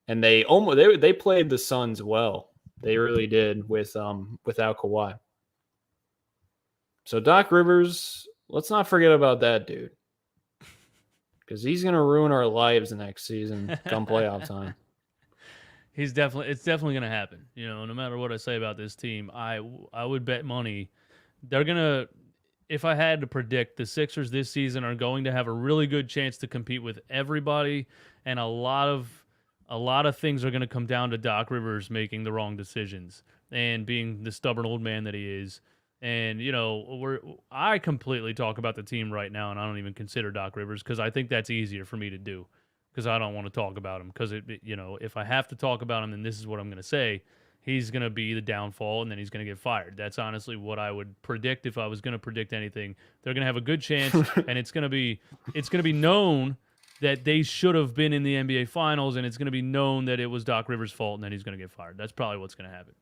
B: and they played the Suns well. They really did without Kawhi. So Doc Rivers, let's not forget about that dude, because he's gonna ruin our lives next season come playoff time.
A: It's definitely gonna happen. No matter what I say about this team, I would bet money they're gonna. If I had to predict, the Sixers this season are going to have a really good chance to compete with everybody, and a lot of things are going to come down to Doc Rivers making the wrong decisions and being the stubborn old man that he is. And I completely talk about the team right now, and I don't even consider Doc Rivers because I think that's easier for me to do because I don't want to talk about him because if I have to talk about him, then this is what I'm going to say. He's going to be the downfall, and then he's going to get fired. That's honestly what I would predict if I was going to predict anything. They're going to have a good chance, and it's going to be known that they should have been in the NBA Finals, and it's going to be known that it was Doc Rivers' fault, and then he's going to get fired. That's probably what's going to happen.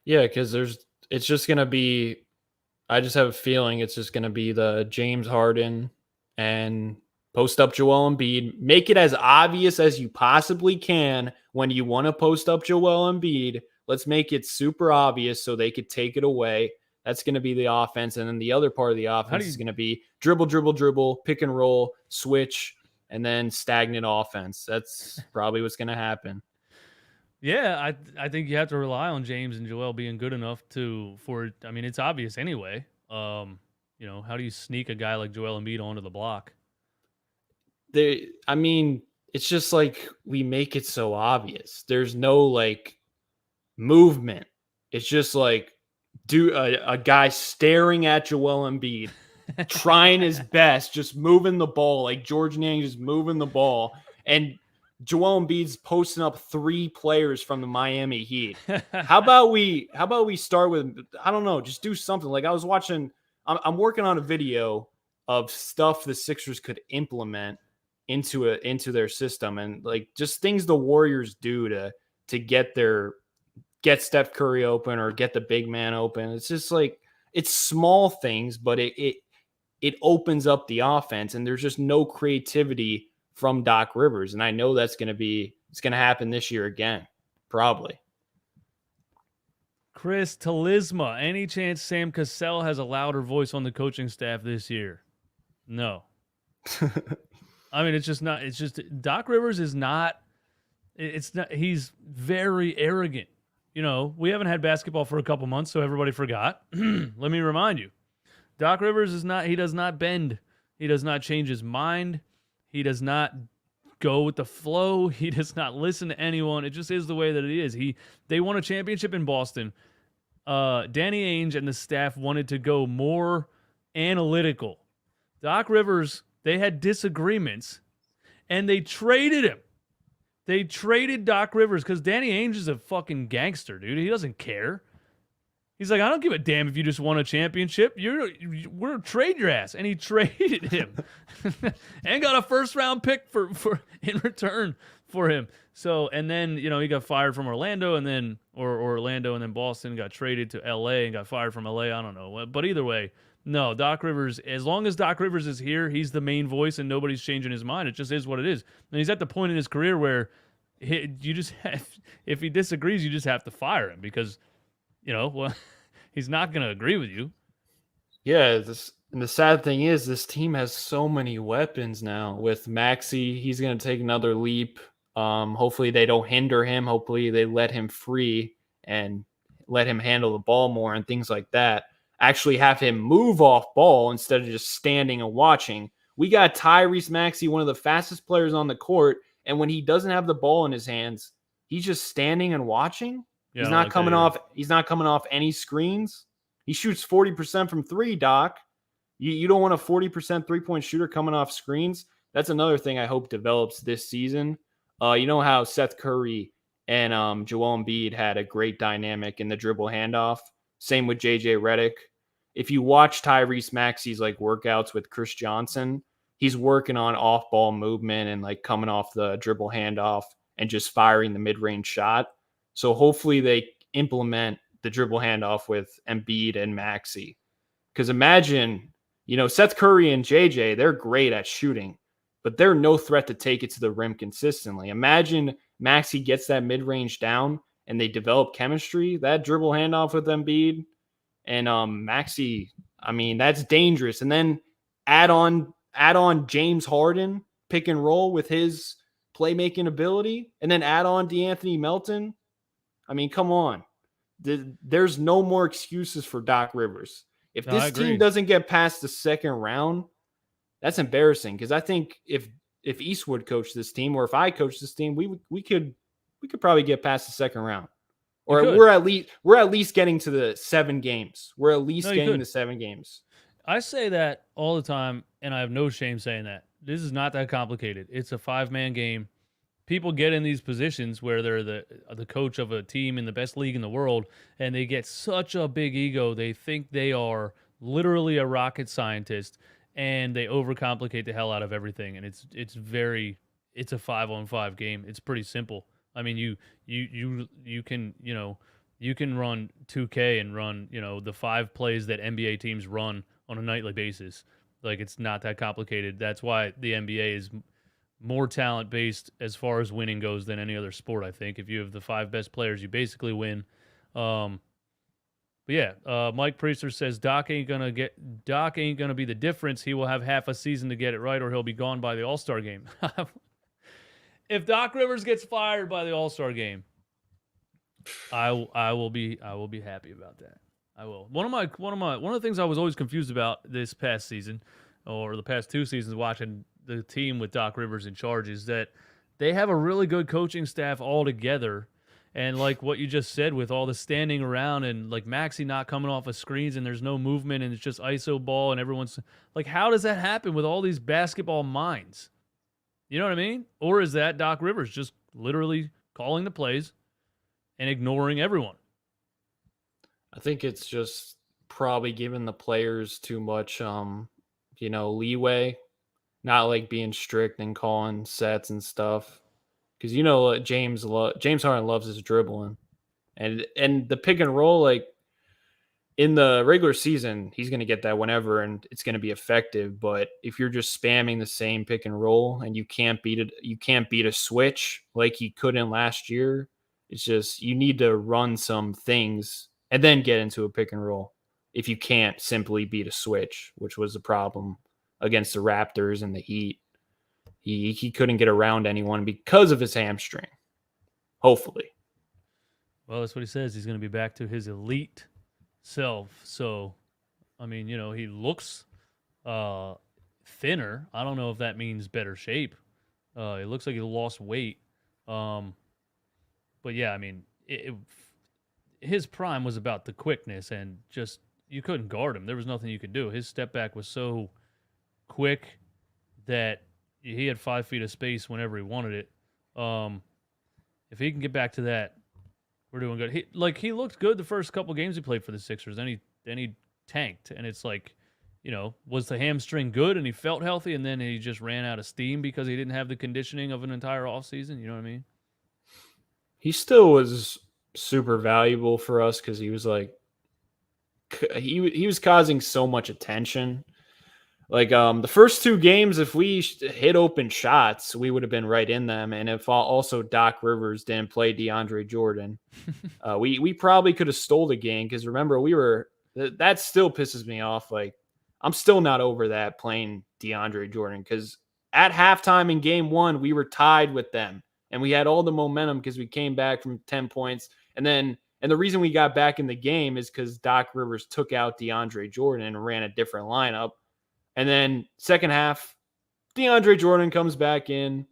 B: Yeah, because it's just going to be – I just have a feeling it's just going to be the James Harden and post up Joel Embiid. Make it as obvious as you possibly can when you want to post up Joel Embiid. Let's make it super obvious so they could take it away. That's going to be the offense. And then the other part of the offense is going to be dribble, dribble, dribble, pick and roll, switch, and then stagnant offense. That's probably what's going to happen.
A: Yeah, I think you have to rely on James and Joel being good enough it's obvious anyway. How do you sneak a guy like Joel Embiid onto the block?
B: It's just like we make it so obvious. There's no like movement. It's just like a guy staring at Joel Embiid, trying his best, just moving the ball, like George Niang just moving the ball, and Joel Embiid's posting up 3 players from the Miami Heat. How about we start with, I don't know, just do something. Like I was watching, I'm working on a video of stuff the Sixers could implement into their system, and like just things the Warriors do to get Steph Curry open or get the big man open. It's just like it's small things, but it opens up the offense, and there's just no creativity from Doc Rivers. And I know it's going to happen this year again, probably.
A: Chris Talisma, any chance Sam Cassell has a louder voice on the coaching staff this year? No. It's just Doc Rivers is not, he's very arrogant. We haven't had basketball for a couple months, so everybody forgot. Let me remind you. Doc Rivers he does not bend. He does not change his mind. He does not go with the flow. He does not listen to anyone. It just is the way that it is. They won a championship in Boston. Danny Ainge and the staff wanted to go more analytical. Doc Rivers, they had disagreements, and they traded him. They traded Doc Rivers because Danny Ainge is a fucking gangster, dude. He doesn't care. He's like, I don't give a damn if you just won a championship. We're gonna trade your ass, and he traded him, and got a first-round pick for in return for him. So, and then he got fired from Orlando, and then Orlando, and then Boston got traded to L.A. and got fired from L.A. I don't know, but either way, no, Doc Rivers. As long as Doc Rivers is here, he's the main voice, and nobody's changing his mind. It just is what it is. And he's at the point in his career where you just have, if he disagrees, you just have to fire him because, well, he's not going to agree with you.
B: Yeah, and the sad thing is this team has so many weapons now. With Maxey, he's going to take another leap. Hopefully they don't hinder him. Hopefully they let him free and let him handle the ball more and things like that. Actually have him move off ball instead of just standing and watching. We got Tyrese Maxey, one of the fastest players on the court, and when he doesn't have the ball in his hands, he's just standing and watching.
A: Yeah,
B: he's not coming off. He's not coming off any screens. He shoots 40% from three, Doc. You don't want a 40% three-point shooter coming off screens. That's another thing I hope develops this season. You know how Seth Curry and Joel Embiid had a great dynamic in the dribble handoff. Same with JJ Redick. If you watch Tyrese Maxey's workouts with Chris Johnson, he's working on off-ball movement and coming off the dribble handoff and just firing the mid-range shot. So hopefully they implement the dribble handoff with Embiid and Maxey. Because imagine, Seth Curry and JJ, they're great at shooting, but they're no threat to take it to the rim consistently. Imagine Maxey gets that mid-range down and they develop chemistry. That dribble handoff with Embiid and Maxey, that's dangerous. And then add on James Harden pick and roll with his playmaking ability, and then add on DeAnthony Melton. Come on. There's no more excuses for Doc Rivers. If this team doesn't get past the second round, that's embarrassing. Because I think if Eastwood coached this team, or if I coached this team, we could probably get past the second round. Or we're at least getting to the 7 games. We're at least getting the 7 games.
A: I say that all the time, and I have no shame saying that. This is not that complicated. It's a 5-man game. People get in these positions where they're the coach of a team in the best league in the world, and they get such a big ego. They think they are literally a rocket scientist, and they overcomplicate the hell out of everything. And it's a 5-on-5 game. It's pretty simple. You can you can run 2K and run the 5 plays that NBA teams run on a nightly basis. It's not that complicated. That's why the NBA is more talent based as far as winning goes than any other sport. I think if you have the 5 best players, you basically win. But yeah, Mike Priester says Doc ain't gonna be the difference. He will have half a season to get it right, or he'll be gone by the All-Star game. If Doc Rivers gets fired by the All-Star game, I will be happy about that. I will. One of the things I was always confused about this past season, or the past 2 seasons watching the team with Doc Rivers in charge, is that they have a really good coaching staff all together. And what you just said, with all the standing around and Maxey not coming off of screens and there's no movement and it's just ISO ball and everyone's how does that happen with all these basketball minds? You know what I mean? Or is that Doc Rivers just literally calling the plays and ignoring everyone?
B: I think it's just probably giving the players too much, leeway, not being strict and calling sets and stuff. Because James Harden loves his dribbling, and the pick and roll, in the regular season, he's going to get that whenever, and it's going to be effective. But if you're just spamming the same pick and roll and you can't beat it, you can't beat a switch like he couldn't last year. It's just you need to run some things and then get into a pick and roll. If you can't simply beat a switch, which was the problem against the Raptors and the Heat. He couldn't get around anyone because of his hamstring. Hopefully.
A: Well, that's what he says. He's going to be back to his elite self. So, he looks thinner. I don't know if that means better shape. It looks like he lost weight. But yeah, his prime was about the quickness and just you couldn't guard him. There was nothing you could do. His step back was so quick, that he had 5 feet of space whenever he wanted it. If he can get back to that, we're doing good. He looked good the first couple games he played for the Sixers. Then he tanked, and it's like, was the hamstring good and he felt healthy, and then he just ran out of steam because he didn't have the conditioning of an entire offseason? You know what I mean?
B: He still was super valuable for us because he was like, he was causing so much attention. Like the first 2 games, if we hit open shots, we would have been right in them. And if also Doc Rivers didn't play DeAndre Jordan, we probably could have stole the game. Because remember, that still pisses me off. Like, I'm still not over that playing DeAndre Jordan, because at halftime in game 1, we were tied with them and we had all the momentum because we came back from 10 points. And the reason we got back in the game is because Doc Rivers took out DeAndre Jordan and ran a different lineup. And then second half, DeAndre Jordan comes back in.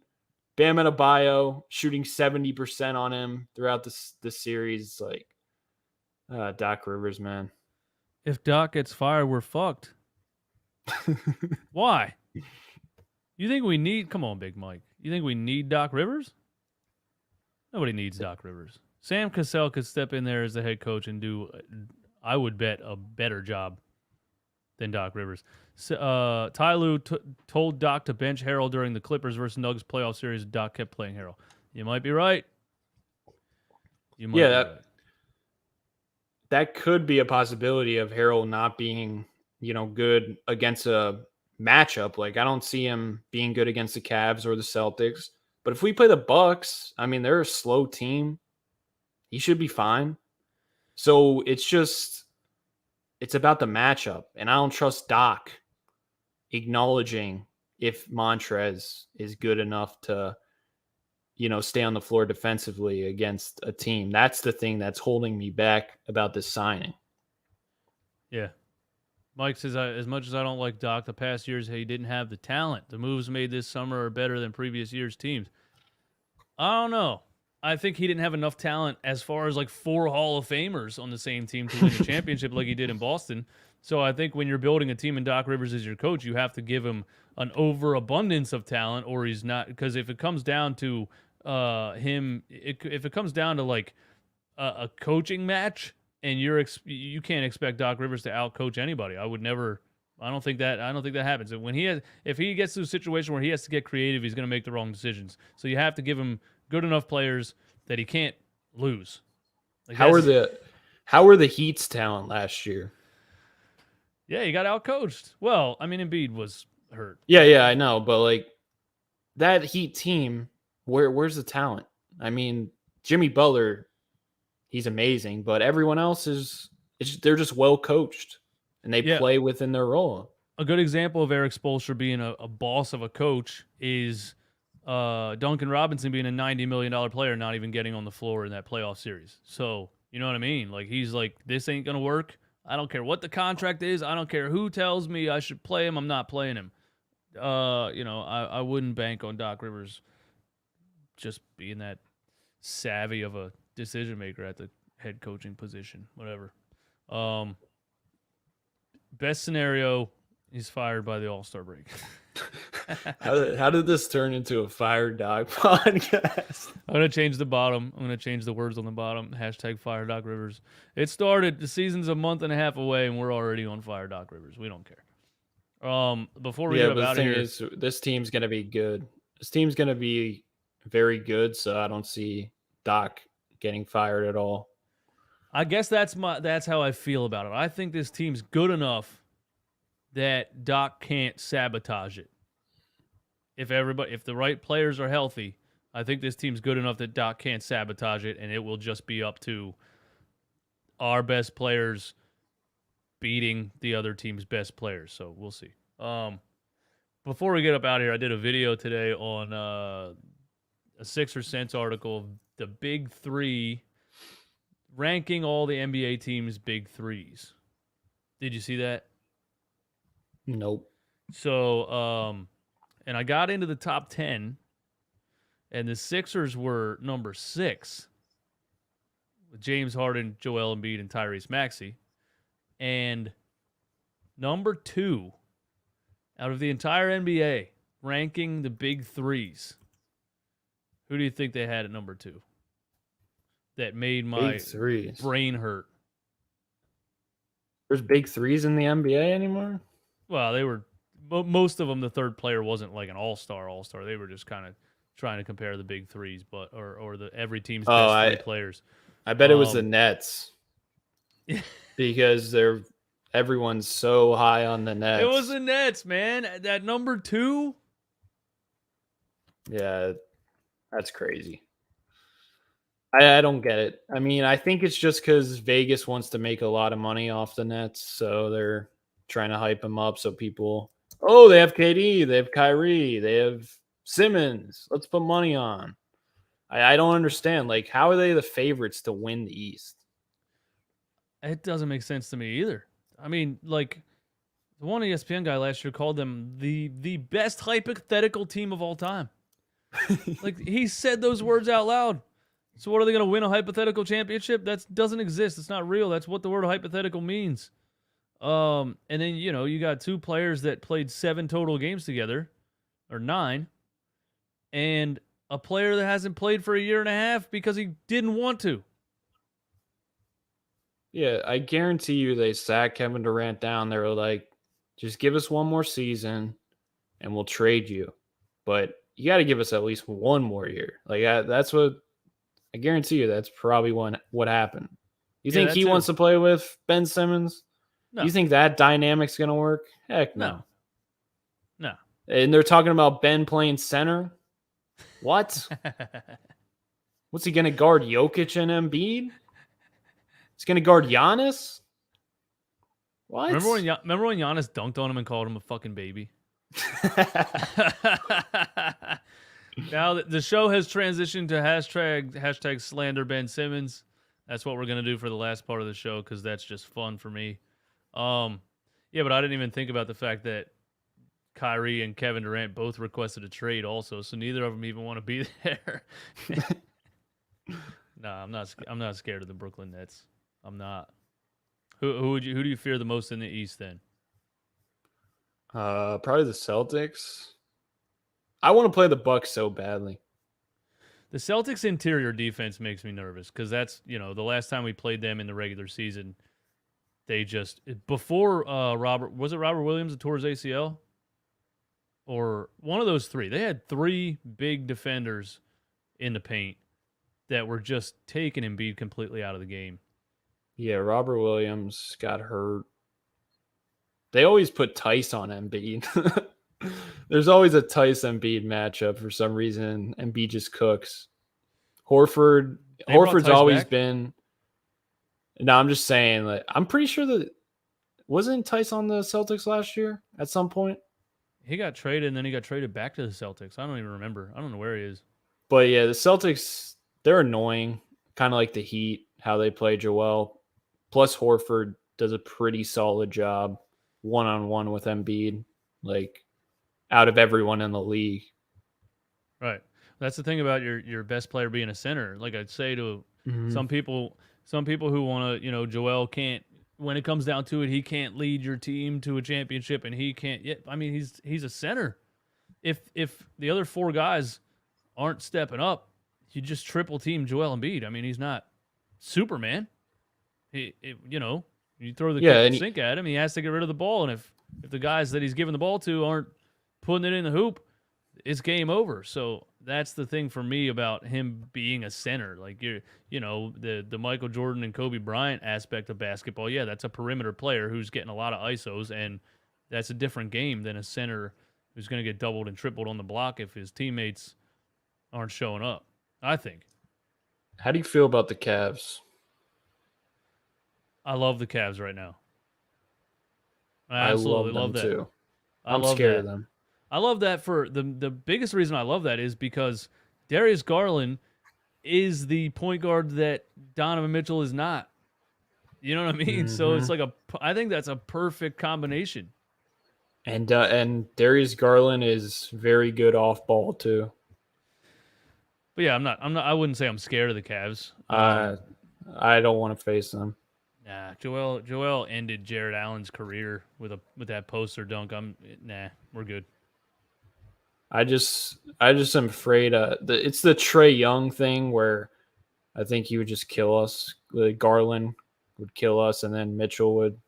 B: Bam Adebayo shooting 70% on him throughout the series. Like, Doc Rivers, man.
A: If Doc gets fired, we're fucked. Why? You think we need? Come on, Big Mike. You think we need Doc Rivers? Nobody needs Doc Rivers. Sam Cassell could step in there as the head coach and do, I would bet, a better job than Doc Rivers. Ty Lue told Doc to bench Harrell during the Clippers versus Nuggets playoff series. Doc kept playing Harrell. You might be right.
B: That could be a possibility of Harrell not being, good against a matchup. Like, I don't see him being good against the Cavs or the Celtics. But if we play the Bucks, I mean, they're a slow team. He should be fine. So it's about the matchup. And I don't trust Doc acknowledging if Montrez is good enough to, stay on the floor defensively against a team. That's the thing that's holding me back about this signing.
A: Yeah. Mike says, as much as I don't like Doc, the past years he didn't have the talent. The moves made this summer are better than previous years' teams. I don't know. I think he didn't have enough talent as far as like 4 Hall of Famers on the same team to win a championship like he did in Boston. So I think when you're building a team and Doc Rivers is your coach, you have to give him an overabundance of talent, or he's not. Because if it comes down to if it comes down to like a coaching match, and you can't expect Doc Rivers to outcoach anybody. I don't think that happens. And if he gets to a situation where he has to get creative, he's going to make the wrong decisions. So you have to give him good enough players that he can't lose. Like,
B: how were the Heat's talent last year?
A: Yeah, he got outcoached. Well, I mean, Embiid was hurt.
B: Yeah, I know, but like that Heat team, where's the talent? I mean, Jimmy Butler, he's amazing, but everyone else they're just well coached and they play within their role.
A: A good example of Eric Spoelstra being a boss of a coach is Duncan Robinson being a $90 million player, not even getting on the floor in that playoff series. So, you know what I mean? Like, he's like, this ain't going to work. I don't care what the contract is. I don't care who tells me I should play him. I'm not playing him. I wouldn't bank on Doc Rivers just being that savvy of a decision maker at the head coaching position. Whatever. Best scenario, he's fired by the All-Star break.
B: How did this turn into a Fire Doc podcast?
A: I'm going to change the bottom. I'm going to change the words on the bottom. # Fire Doc Rivers. It started. The season's a month and a half away, and we're already on Fire Doc Rivers. We don't care. Before we get out of here,
B: this team's going to be good. This team's going to be very good, so I don't see Doc getting fired at all.
A: I guess that's how I feel about it. I think this team's good enough that Doc can't sabotage it. If the right players are healthy, I think this team's good enough that Doc can't sabotage it, and it will just be up to our best players beating the other team's best players. So we'll see. Before we get up out of here, I did a video today on a Sixer Sense article of the Big Three, ranking all the NBA teams' Big Threes. Did you see that?
B: Nope.
A: So, and I got into the top 10, and the Sixers were number 6 with James Harden, Joel Embiid, and Tyrese Maxey. And number 2 Out of the entire NBA, ranking the big threes, who do you think they had at number 2? That made my
B: Big threes.
A: brain hurt.
B: There's big threes in the NBA anymore?
A: Well, they were most of them. The third player wasn't like an all-star. They were just kind of trying to compare the big threes, but or the every team's best 3 players.
B: I bet it was the Nets because everyone's so high on the Nets.
A: It was the Nets, man. That number 2.
B: Yeah, that's crazy. I don't get it. I mean, I think it's just because Vegas wants to make a lot of money off the Nets, so they're trying to hype them up so people, oh, they have KD, they have Kyrie, they have Simmons. Let's put money on. I don't understand. Like, how are they the favorites to win the East?
A: It doesn't make sense to me either. I mean, like, the one ESPN guy last year called them the best hypothetical team of all time. Like, he said those words out loud. So what, are they going to win a hypothetical championship? That doesn't exist. It's not real. That's what the word hypothetical means. And then, you got 2 players that played 7 total games together, or 9, and a player that hasn't played for a year and a half because he didn't want to.
B: Yeah, I guarantee you they sat Kevin Durant down. They were like, just give us one more season and we'll trade you. But you got to give us at least one more year. Like, that's what I guarantee you. That's probably what happened. You think he wants to play with Ben Simmons? No. You think that dynamic's going to work? Heck no.
A: No.
B: And they're talking about Ben playing center? What? What's he going to guard, Jokic and Embiid? He's going to guard Giannis? What?
A: Remember when Giannis dunked on him and called him a fucking baby? Now the show has transitioned to hashtag slander Ben Simmons. That's what we're going to do for the last part of the show because that's just fun for me. Yeah, but I didn't even think about the fact that Kyrie and Kevin Durant both requested a trade also, so neither of them even want to be there. No, I'm not scared of the Brooklyn Nets. I'm not. Who do you fear the most in the East then?
B: Probably the Celtics. I want to play the Bucks so badly.
A: The Celtics' interior defense makes me nervous because that's, the last time we played them in the regular season, they just before Robert Williams that tore his ACL? Or one of those 3. They had 3 big defenders in the paint that were just taking Embiid completely out of the game.
B: Yeah, Robert Williams got hurt. They always put Tice on Embiid. There's always a Tice Embiid matchup for some reason. Embiid just cooks. Horford's always been. No, I'm just saying. Like, I'm pretty sure that wasn't Tice on the Celtics last year at some point.
A: He got traded, and then he got traded back to the Celtics. I don't even remember. I don't know where he is.
B: But yeah, the Celtics, they're annoying. Kind of like the Heat, how they play Joel. Plus, Horford does a pretty solid job one-on-one with Embiid, like out of everyone in the league.
A: Right. That's the thing about your best player being a center. Like I'd say to some people who want to, Joel can't, when it comes down to it, he can't lead your team to a championship, and he can't. Yeah, I mean, he's a center. If the other 4 guys aren't stepping up, you just triple team Joel Embiid. I mean, he's not Superman. You throw the sink at him, he has to get rid of the ball, and if the guys that he's giving the ball to aren't putting it in the hoop, it's game over. So that's the thing for me about him being a center. Like the Michael Jordan and Kobe Bryant aspect of basketball. Yeah, that's a perimeter player who's getting a lot of ISOs, and that's a different game than a center who's going to get doubled and tripled on the block if his teammates aren't showing up, I think.
B: How do you feel about the Cavs?
A: I love the Cavs right now.
B: I absolutely love them too. I'm scared of them.
A: I love that for the biggest reason I love that is because Darius Garland is the point guard that Donovan Mitchell is not. You know what I mean? Mm-hmm. So it's like I think that's a perfect combination.
B: And Darius Garland is very good off ball too.
A: But yeah, I'm not. I wouldn't say I'm scared of the Cavs.
B: I don't want to face them.
A: Nah, Joel ended Jared Allen's career with that poster dunk. We're good.
B: I just am afraid. It's the Trey Young thing where I think he would just kill us. Like Garland would kill us, and then Mitchell would.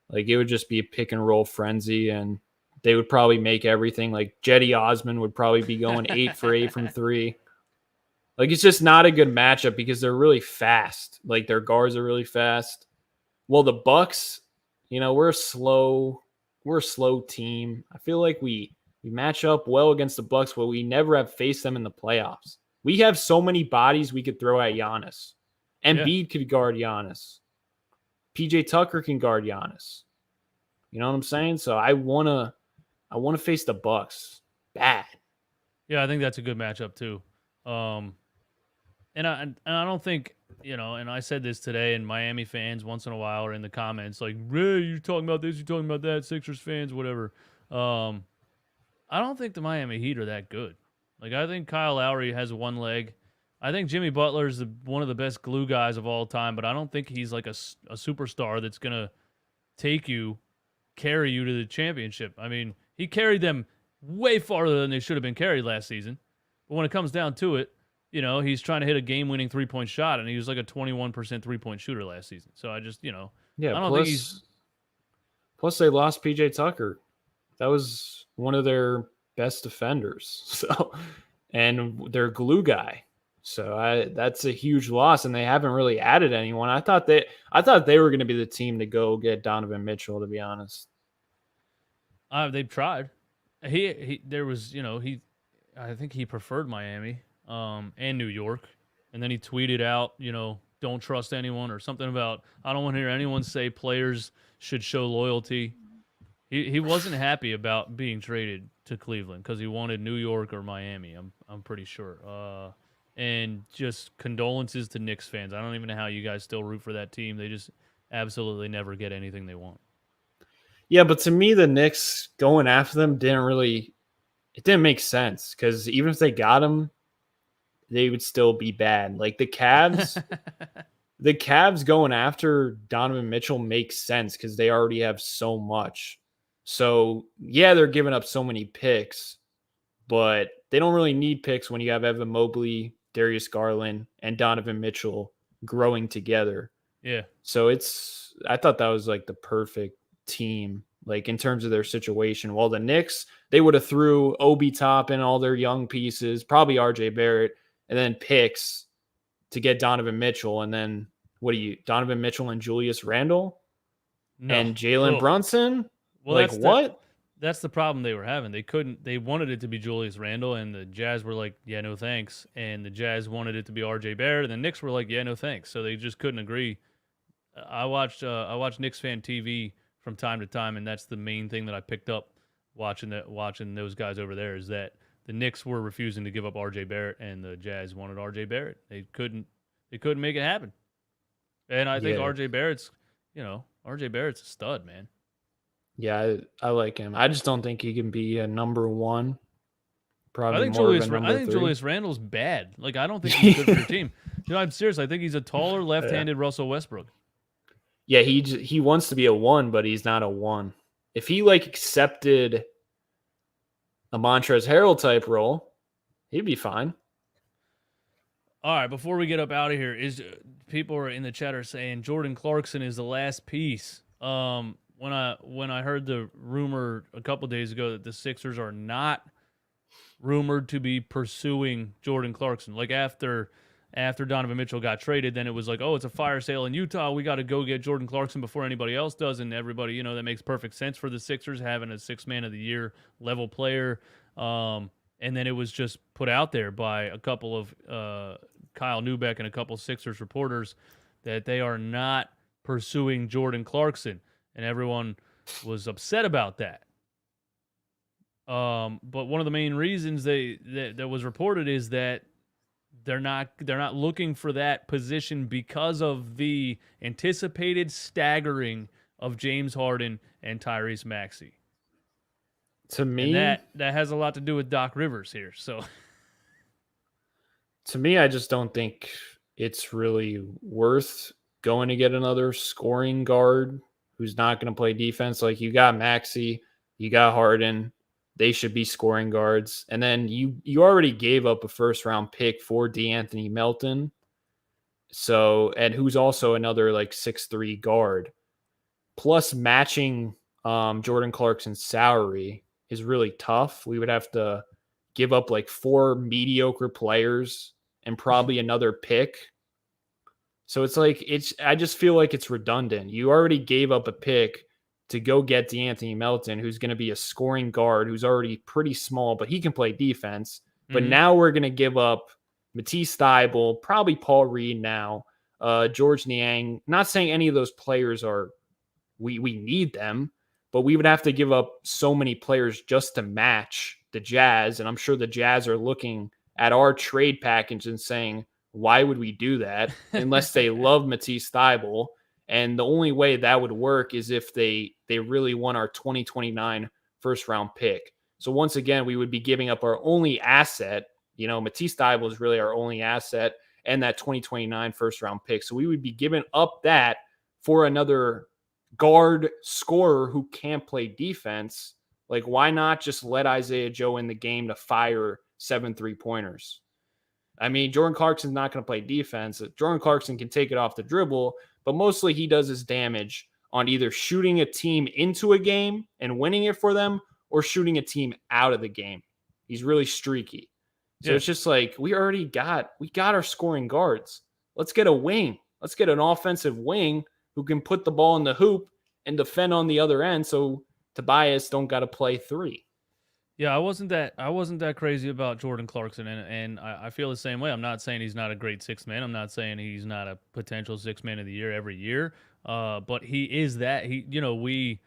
B: Like it would just be a pick and roll frenzy, and they would probably make everything. Like Jetty Osman would probably be going 8 for 8 from three. Like it's just not a good matchup because they're really fast. Like their guards are really fast. Well, the Bucks, we're a slow team. I feel like we match up well against the Bucks, but we never have faced them in the playoffs. We have so many bodies we could throw at Giannis.
A: Yeah.
B: Embiid could guard Giannis. PJ Tucker can guard Giannis. You know what I'm saying? So I wanna face the Bucks bad.
A: Yeah, I think that's a good matchup too. Um, and I don't think and I said this today, and Miami fans once in a while are in the comments like, "Ray, you're talking about this, you're talking about that." Sixers fans, whatever. Um, I don't think the Miami Heat are that good. Like I think Kyle Lowry has one leg. I think Jimmy Butler is one of the best glue guys of all time, but I don't think he's like a superstar that's gonna take you, carry you to the championship. I mean, he carried them way farther than they should have been carried last season. But when it comes down to it, he's trying to hit a game-winning three-point shot, and he was like a 21% three-point shooter last season. So I just,
B: Yeah,
A: I don't think he's.
B: plus they lost PJ Tucker. That was one of their best defenders. So and their glue guy. So that's a huge loss, and they haven't really added anyone. I thought they were going to be the team to go get Donovan Mitchell. To be honest,
A: They've tried. There was, I think he preferred Miami, and New York, and then he tweeted out, don't trust anyone or something about I don't want to hear anyone say players should show loyalty. He wasn't happy about being traded to Cleveland because he wanted New York or Miami. I'm pretty sure. And just condolences to Knicks fans. I don't even know how you guys still root for that team. They just absolutely never get anything they want.
B: yeah, but to me, the Knicks going after them didn't make sense because even if they got him, they would still be bad. Like the Cavs. The Cavs going after Donovan Mitchell makes sense because they already have so much. So, yeah, they're giving up so many picks, but they don't really need picks when you have Evan Mobley, Darius Garland, and Donovan Mitchell growing together.
A: Yeah.
B: So I thought that was like the perfect team, like in terms of their situation. While the Knicks, they would have threw Obi Toppin, all their young pieces, probably RJ Barrett, and then picks to get Donovan Mitchell, and then Donovan Mitchell and Julius Randle
A: No.
B: and Jalen
A: Well,
B: Brunson?
A: well,
B: Like what?
A: that's the problem they were having. They wanted it to be Julius Randle, and the Jazz were like, yeah, no thanks. And the Jazz wanted it to be RJ Barrett, and the Knicks were like, yeah, no thanks. So they just couldn't agree. I watched Knicks fan TV from time to time, and that's the main thing that I picked up watching those guys over there is that the Knicks were refusing to give up RJ Barrett, and the Jazz wanted RJ Barrett. They couldn't make it happen. And I think
B: Yeah.
A: RJ Barrett's a stud, man.
B: Yeah, I like him. I just don't think he can be a number one.
A: I
B: Probably
A: think
B: more of a
A: I
B: number
A: think
B: three.
A: Julius Randle's bad. Like I don't think he's good for your team. I'm serious. I think he's a taller, left-handed Russell Westbrook.
B: Yeah, he wants to be a one, but he's not a one. If he like accepted a Montrezl Harrell type role, he'd be fine.
A: All right, before we get up out of here, people are in the chat are saying Jordan Clarkson is the last piece. When I heard the rumor a couple days ago that the Sixers are not rumored to be pursuing Jordan Clarkson, like after Donovan Mitchell got traded, then it was like, oh, it's a fire sale in Utah. We got to go get Jordan Clarkson before anybody else does, and everybody, that makes perfect sense for the Sixers having a six-man of the year level player. And then it was just put out there by a couple of Kyle Newbeck and a couple Sixers reporters that they are not pursuing Jordan Clarkson, and everyone was upset about that. But one of the main reasons that was reported is that they're not looking for that position because of the anticipated staggering of James Harden and Tyrese Maxey.
B: To me,
A: And that has a lot to do with Doc Rivers here. So
B: I just don't think it's really worth going to get another scoring guard who's not going to play defense. Like you got Maxey, you got Harden. They should be scoring guards. And then you already gave up a first round pick for DeAnthony Melton. So, and who's also another like 6'3" guard. Plus matching Jordan Clarkson's salary is really tough. We would have to give up like 4 mediocre players and probably another pick. So it's like I just feel like it's redundant. You already gave up a pick to go get DeAnthony Melton, who's going to be a scoring guard, who's already pretty small, but he can play defense. But now we're going to give up Matisse Thybulle, probably Paul Reed now, George Niang. Not saying any of those players are we need them, but we would have to give up so many players just to match the Jazz. And I'm sure the Jazz are looking at our trade package and saying, why would we do that unless they love Matisse Thybulle? And the only way that would work is if they really want our 2029 first round pick. So once again, we would be giving up our only asset. You know, Matisse Thybulle is really our only asset and that 2029 first round pick. So we would be giving up that for another guard scorer who can't play defense. Like, why not just let Isaiah Joe in the game to fire 7 3-pointers? I mean, Jordan Clarkson's not going to play defense. Jordan Clarkson can take it off the dribble, but mostly he does his damage on either shooting a team into a game and winning it for them or shooting a team out of the game. He's really streaky. So it's just like, we got our scoring guards. Let's get a wing. Let's get an offensive wing who can put the ball in the hoop and defend on the other end. So Tobias don't got to play 3.
A: Yeah, I wasn't that crazy about Jordan Clarkson, and I feel the same way. I'm not saying he's not a great sixth man. I'm not saying he's not a potential sixth man of the year every year. But he is that. We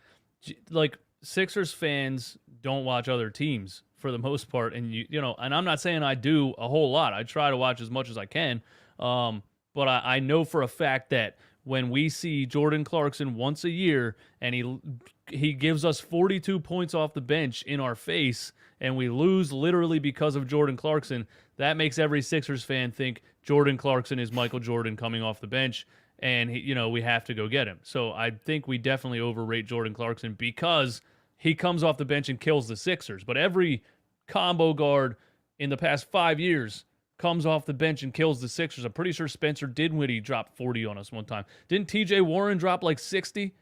A: like Sixers fans don't watch other teams for the most part, and and I'm not saying I do a whole lot. I try to watch as much as I can. But I know for a fact that when we see Jordan Clarkson once a year and he gives us 42 points off the bench in our face and we lose literally because of Jordan Clarkson, that makes every Sixers fan think Jordan Clarkson is Michael Jordan coming off the bench and we have to go get him. So I think we definitely overrate Jordan Clarkson because he comes off the bench and kills the Sixers. But every combo guard in the past 5 years comes off the bench and kills the Sixers. I'm pretty sure Spencer Dinwiddie dropped 40 on us one time. Didn't TJ Warren drop like 60?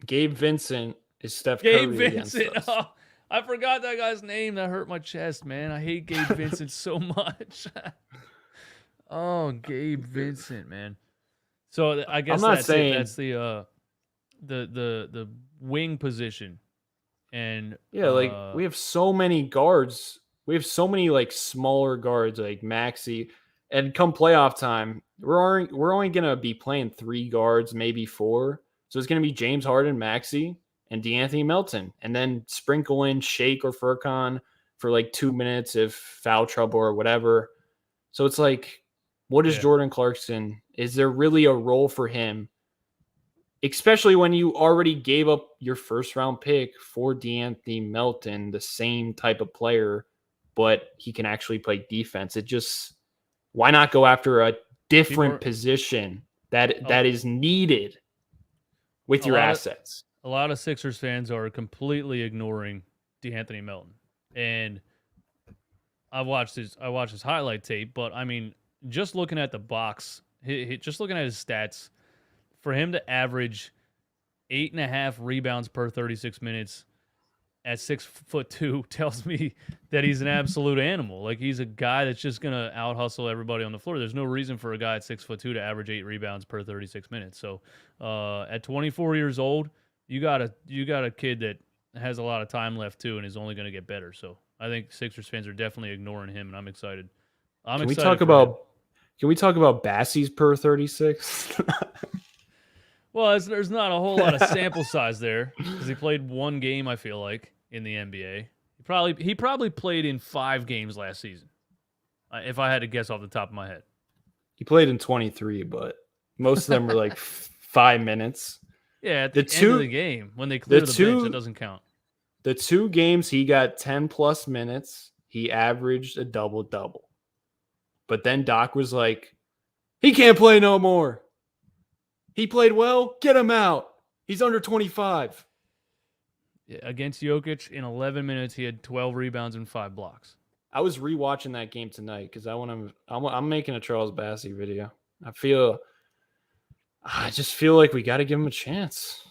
B: Gabe Vincent is Steph Curry
A: Vincent.
B: against us.
A: Oh, I forgot that guy's name. That hurt my chest, man. I hate Gabe Vincent so much. Oh, Gabe Vincent, man. So I guess that's the wing position. And
B: we have so many guards. We have so many like smaller guards like Maxey, and come playoff time, we're only gonna be playing 3 guards, maybe 4. So it's gonna be James Harden, Maxey, and DeAnthony Melton, and then sprinkle in Shake or Furkan for like 2 minutes if foul trouble or whatever. So it's like, what is Jordan Clarkson? Is there really a role for him? Especially when you already gave up your first round pick for DeAnthony Melton, the same type of player, but he can actually play defense. Why not go after a different position that is needed with your assets?
A: A lot of Sixers fans are completely ignoring DeAnthony Melton. And I watched his highlight tape, but I mean, just looking at the box, just looking at his stats, for him to average 8.5 rebounds per 36 minutes at 6'2" tells me that he's an absolute animal. Like, he's a guy that's just gonna out hustle everybody on the floor. There's no reason for a guy at 6'2" to average 8 rebounds per 36 minutes. So at 24 years old, you got a kid that has a lot of time left too, and is only going to get better. So I think Sixers fans are definitely ignoring him, and I'm excited. Can we talk
B: about Bassey's per 36?
A: Well, there's not a whole lot of sample size there because he played 1 game, I feel like, in the NBA. He probably played in 5 games last season, if I had to guess off the top of my head.
B: He played in 23, but most of them were like 5 minutes.
A: Yeah, at the end of the game, when they clear the bench, it doesn't count.
B: The 2 games he got 10-plus minutes, he averaged a double-double. But then Doc was like, he can't play no more. He played well. Get him out. He's under 25.
A: Against Jokic, in 11 minutes, he had 12 rebounds and 5 blocks.
B: I was rewatching that game tonight because I'm making a Charles Bassey video. I just feel like we got to give him a chance.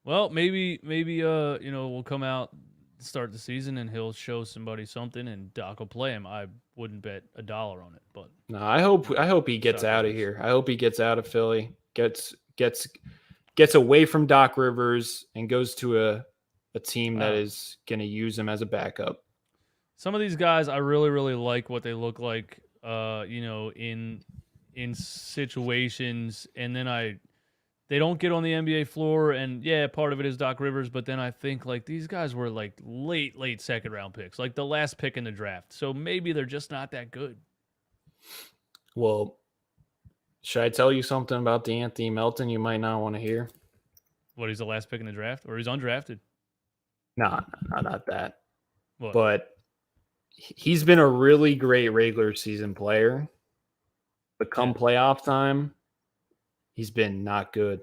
A: Well, maybe we'll come out, start the season, and he'll show somebody something, and Doc will play him. I wouldn't bet $1 on it, but
B: no, I hope he gets out of here. I hope he gets out of Philly, gets away from Doc Rivers, and goes to a team that is going to use him as a backup.
A: Some of these guys, I really, really like what they look like, in situations, and then they don't get on the NBA floor, and yeah, part of it is Doc Rivers, but then I think like these guys were like late second round picks, like the last pick in the draft. So maybe they're just not that good.
B: Well, should I tell you something about DeAnthony Melton you might not want to hear?
A: What, he's the last pick in the draft, or he's undrafted?
B: No, not that.
A: What?
B: But he's been a really great regular season player, but come playoff time, he's been not good.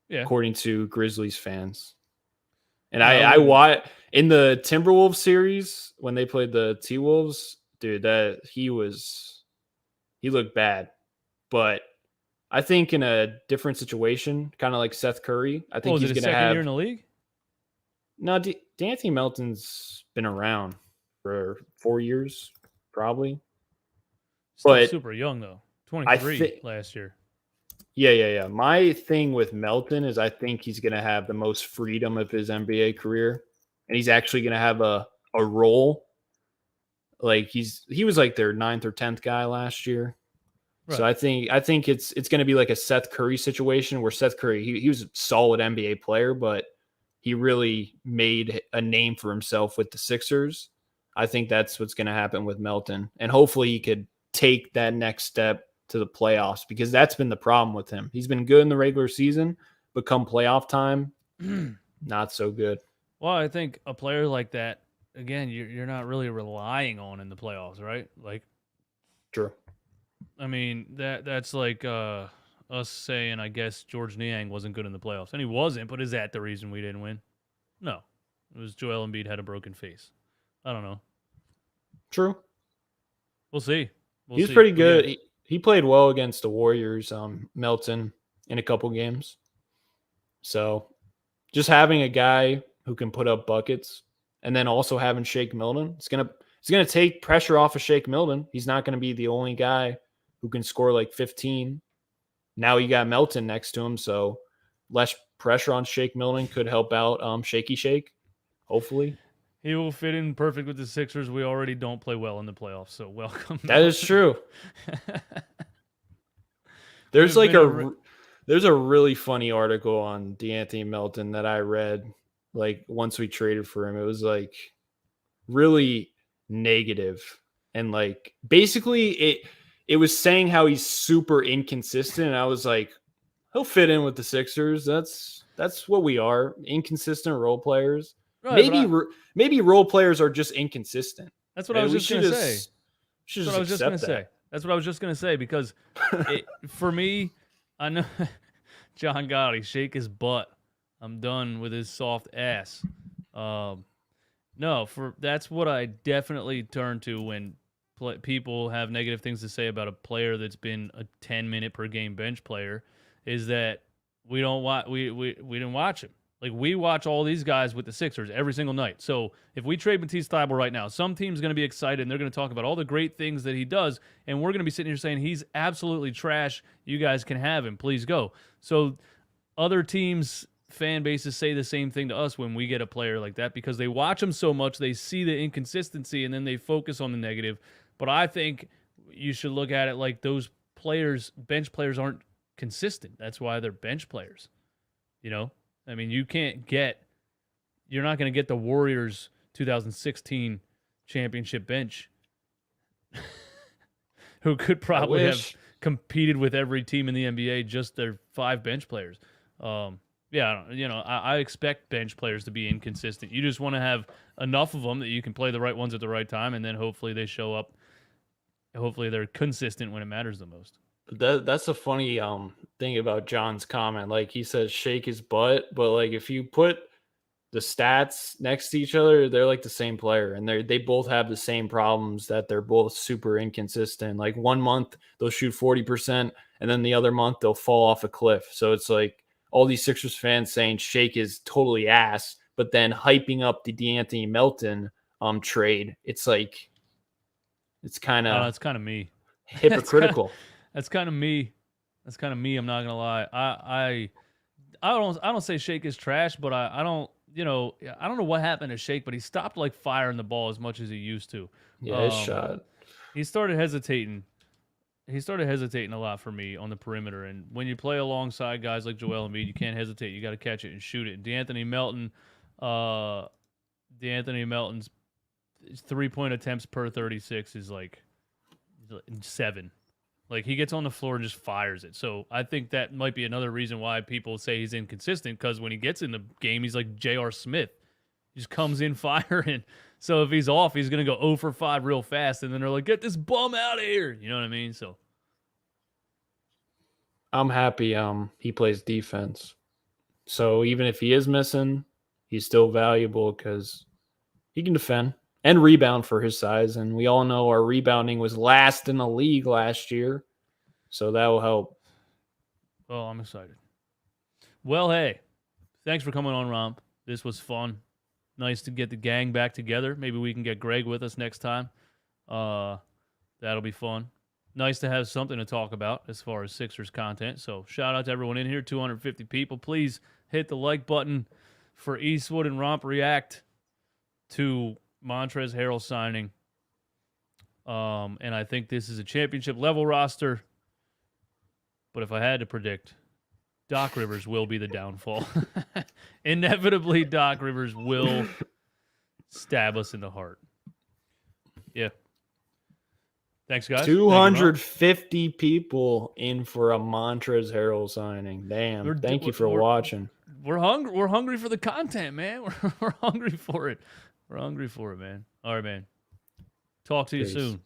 A: Yeah.
B: According to Grizzlies fans. And I watched in the Timberwolves series when they played the T-Wolves, dude, he looked bad. But I think in a different situation, kind of like Seth Curry, I think he's going to have
A: second year in the league.
B: No, D'Anthony Melton's been around for 4 years, probably.
A: Still super young though, 23 last year.
B: Yeah. My thing with Melton is I think he's going to have the most freedom of his NBA career, and he's actually going to have a role. Like he was like their 9th or 10th guy last year. Right. So I think it's going to be like a Seth Curry situation where Seth Curry he was a solid NBA player, but he really made a name for himself with the Sixers. I think that's what's going to happen with Melton, and hopefully he could take that next step to the playoffs, because that's been the problem with him. He's been good in the regular season, but come playoff time, not so good.
A: Well, I think a player like that, again, you're not really relying on in the playoffs, right? Like,
B: true.
A: I mean, that's like us saying, I guess, George Niang wasn't good in the playoffs. And he wasn't, but is that the reason we didn't win? No. It was Joel Embiid had a broken face. I don't know.
B: True.
A: We'll see.
B: He's pretty good. Yeah. He played well against the Warriors, Melton, in a couple games. So just having a guy who can put up buckets, and then also having Shake Milton, it's gonna take pressure off of Shake Milton. He's not gonna be the only guy who can score like 15. Now you got Melton next to him, so less pressure on Shake Milton could help out Shaky Shake, hopefully.
A: He will fit in perfect with the Sixers. We already don't play well in the playoffs, so welcome.
B: That is true. There's a really funny article on DeAnthony Melton that I read like once we traded for him. It was like really negative, and like basically it was saying how he's super inconsistent, and I was like, he'll fit in with the Sixers. That's what we are, inconsistent role players. Right, maybe role players are just inconsistent.
A: That's what I was just going to say. That's what I was just going to say. That's what I was just going to say, because for me, I know John Gotti, shake his butt. I'm done with his soft ass. That's what I definitely turn to when people have negative things to say about a player that's been a 10-minute per game bench player, is that we didn't watch him. Like, we watch all these guys with the Sixers every single night. So if we trade Matisse Thybulle right now, some team's going to be excited, and they're going to talk about all the great things that he does, and we're going to be sitting here saying he's absolutely trash. You guys can have him. Please go. So other teams' fan bases say the same thing to us when we get a player like that, because they watch him so much, they see the inconsistency, and then they focus on the negative. But I think you should look at it like those players, bench players, aren't consistent. That's why they're bench players. You know? I mean, you're not going to get the Warriors 2016 championship bench who could probably have competed with every team in the NBA, just their 5 bench players. I expect bench players to be inconsistent. You just want to have enough of them that you can play the right ones at the right time, and then hopefully they show up. Hopefully they're consistent when it matters the most.
B: That's a funny thing about John's comment. Like he says shake his butt, but like if you put the stats next to each other, they're like the same player, and they both have the same problems, that they're both super inconsistent. Like one month they'll shoot 40%, and then the other month they'll fall off a cliff. So it's like all these Sixers fans saying Shake is totally ass, but then hyping up the DeAnthony Melton trade. It's like it's kind
A: I don't know,
B: of
A: it's kind of me.
B: hypocritical.
A: That's kind of me. That's kind of me. I'm not gonna lie. I don't say Shake is trash, but I don't I don't know what happened to Shake, but he stopped like firing the ball as much as he used to.
B: Yeah, his shot.
A: He started hesitating. He started hesitating a lot for me on the perimeter, and when you play alongside guys like Joel Embiid, you can't hesitate. You got to catch it and shoot it. DeAnthony Melton's 3-point attempts per 36 is like 7. Like he gets on the floor and just fires it. So I think that might be another reason why people say he's inconsistent, because when he gets in the game, he's like J.R. Smith. He just comes in firing. So if he's off, he's going to go 0 for 5 real fast. And then they're like, get this bum out of here. You know what I mean? So
B: I'm happy he plays defense. So even if he is missing, he's still valuable because he can defend and rebound for his size. And we all know our rebounding was last in the league last year. So that will help.
A: Oh, I'm excited. Well, hey, thanks for coming on, Romp. This was fun. Nice to get the gang back together. Maybe we can get Greg with us next time. That'll be fun. Nice to have something to talk about as far as Sixers content. So shout out to everyone in here, 250 people. Please hit the like button for Eastwood and Romp react to Montrezl Harrell signing. And I think this is a championship level roster. But if I had to predict, Doc Rivers will be the downfall. Inevitably, Doc Rivers will stab us in the heart. Yeah. Thanks, guys.
B: 250 people in for a Montrezl Harrell signing. Damn. Thank you for watching.
A: We're hungry. We're hungry for the content, man. We're hungry for it. We're hungry for it, man. All right, man. Talk to you soon.